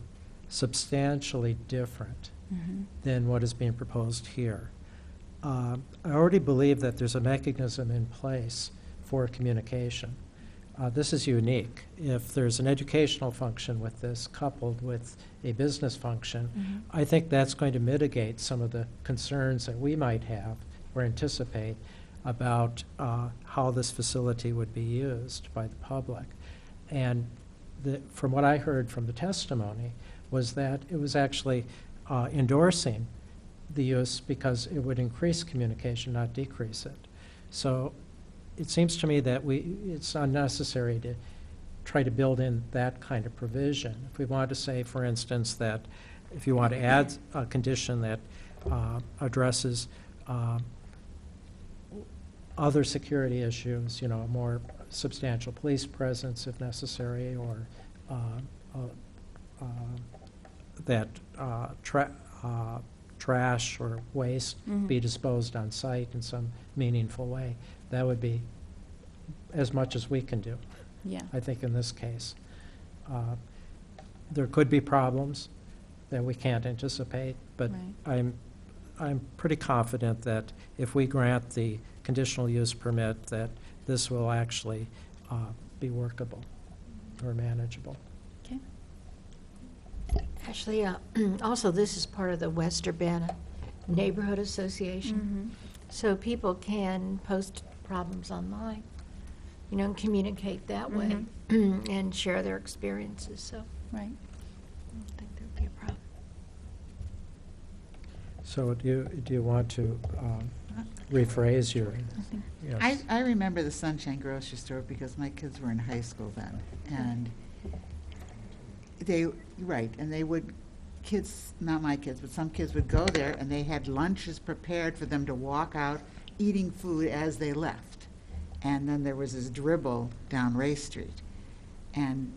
substantially different than what is being proposed here. I already believe that there's a mechanism in place for communication. This is unique. If there's an educational function with this coupled with a business function, I think that's going to mitigate some of the concerns that we might have or anticipate about how this facility would be used by the public. And from what I heard from the testimony was that it was actually endorsing the use because it would increase communication, not decrease it. So it seems to me that it's unnecessary to try to build in that kind of provision. If we want to say, for instance, that if you want to add a condition that addresses other security issues, you know, a more substantial police presence if necessary, or that trash or waste be disposed on site in some meaningful way. That would be as much as we can do, I think, in this case. There could be problems that we can't anticipate, but I'm pretty confident that if we grant the conditional use permit, that this will actually be workable or manageable. Okay. Actually, also, this is part of the West Urbana Neighborhood Association. So people can post problems online, you know, and communicate that way and share their experiences. So, right. I don't think there would be a problem. So do you want to rephrase your? Yes. I remember the Sunshine Grocery Store because my kids were in high school then, and they would, kids, not my kids, but some kids would go there and they had lunches prepared for them to walk out eating food as they left. And then there was this dribble down Ray Street. And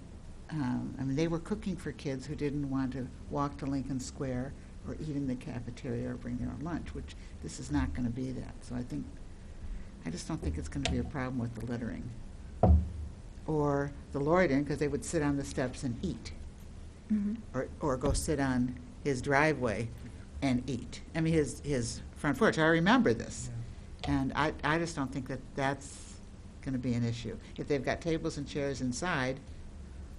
I mean, they were cooking for kids who didn't want to walk to Lincoln Square or eat in the cafeteria or bring their own lunch, which this is not going to be that. So I just don't think it's going to be a problem with the littering or the loitering, because they would sit on the steps and eat, or go sit on his driveway and eat. I mean, his front porch. I remember this. And I just don't think that that's going to be an issue. If they've got tables and chairs inside,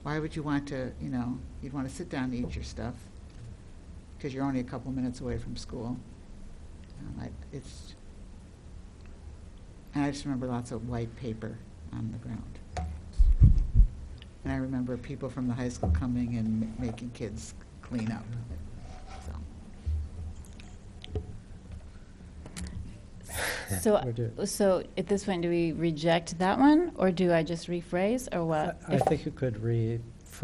why would you want to, you'd want to sit down and eat your stuff because you're only a couple minutes away from school. And I just remember lots of white paper on the ground. And I remember people from the high school coming and making kids clean up. So at this point, do we reject that one, or do I just rephrase, or what? I think you could rephrase.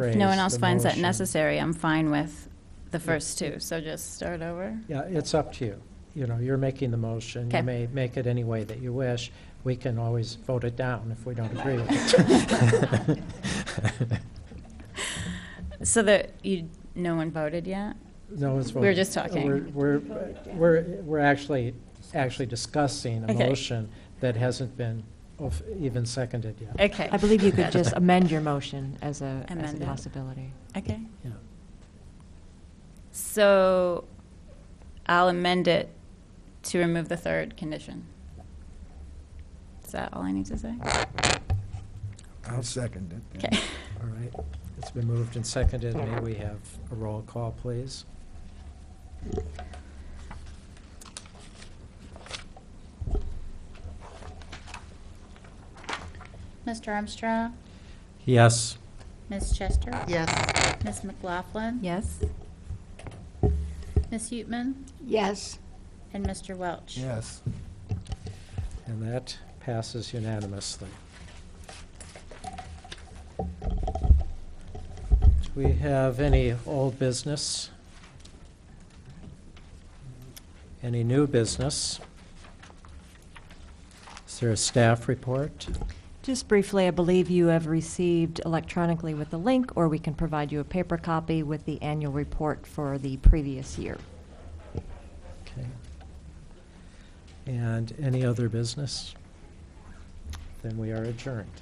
If no one else the finds that motion. necessary, I'm fine with the first two, so just start over? Yeah, it's up to you. You're making the motion. Okay. You may make it any way that you wish. We can always vote it down if we don't agree with it. So no one voted yet? No one's voting. We were just talking. We're actually discussing a Okay. motion that hasn't been even seconded yet. Okay. I believe you could just amend your motion as a Amend it. possibility. Okay. Yeah. So I'll amend it to remove the third condition. Is that all I need to say? I'll second it. Okay. All right. It's been moved and seconded. May we have a roll call, please? Mr. Armstrong? Yes. Ms. Chester? Yes. Ms. McLaughlin? Yes? Ms. Utman? Yes. And Mr. Welch? Yes. And that passes unanimously. Do we have any old business? Any new business? Is there a staff report? Just briefly, I believe you have received electronically with the link, or we can provide you a paper copy with the annual report for the previous year. Okay. And any other business? Then we are adjourned.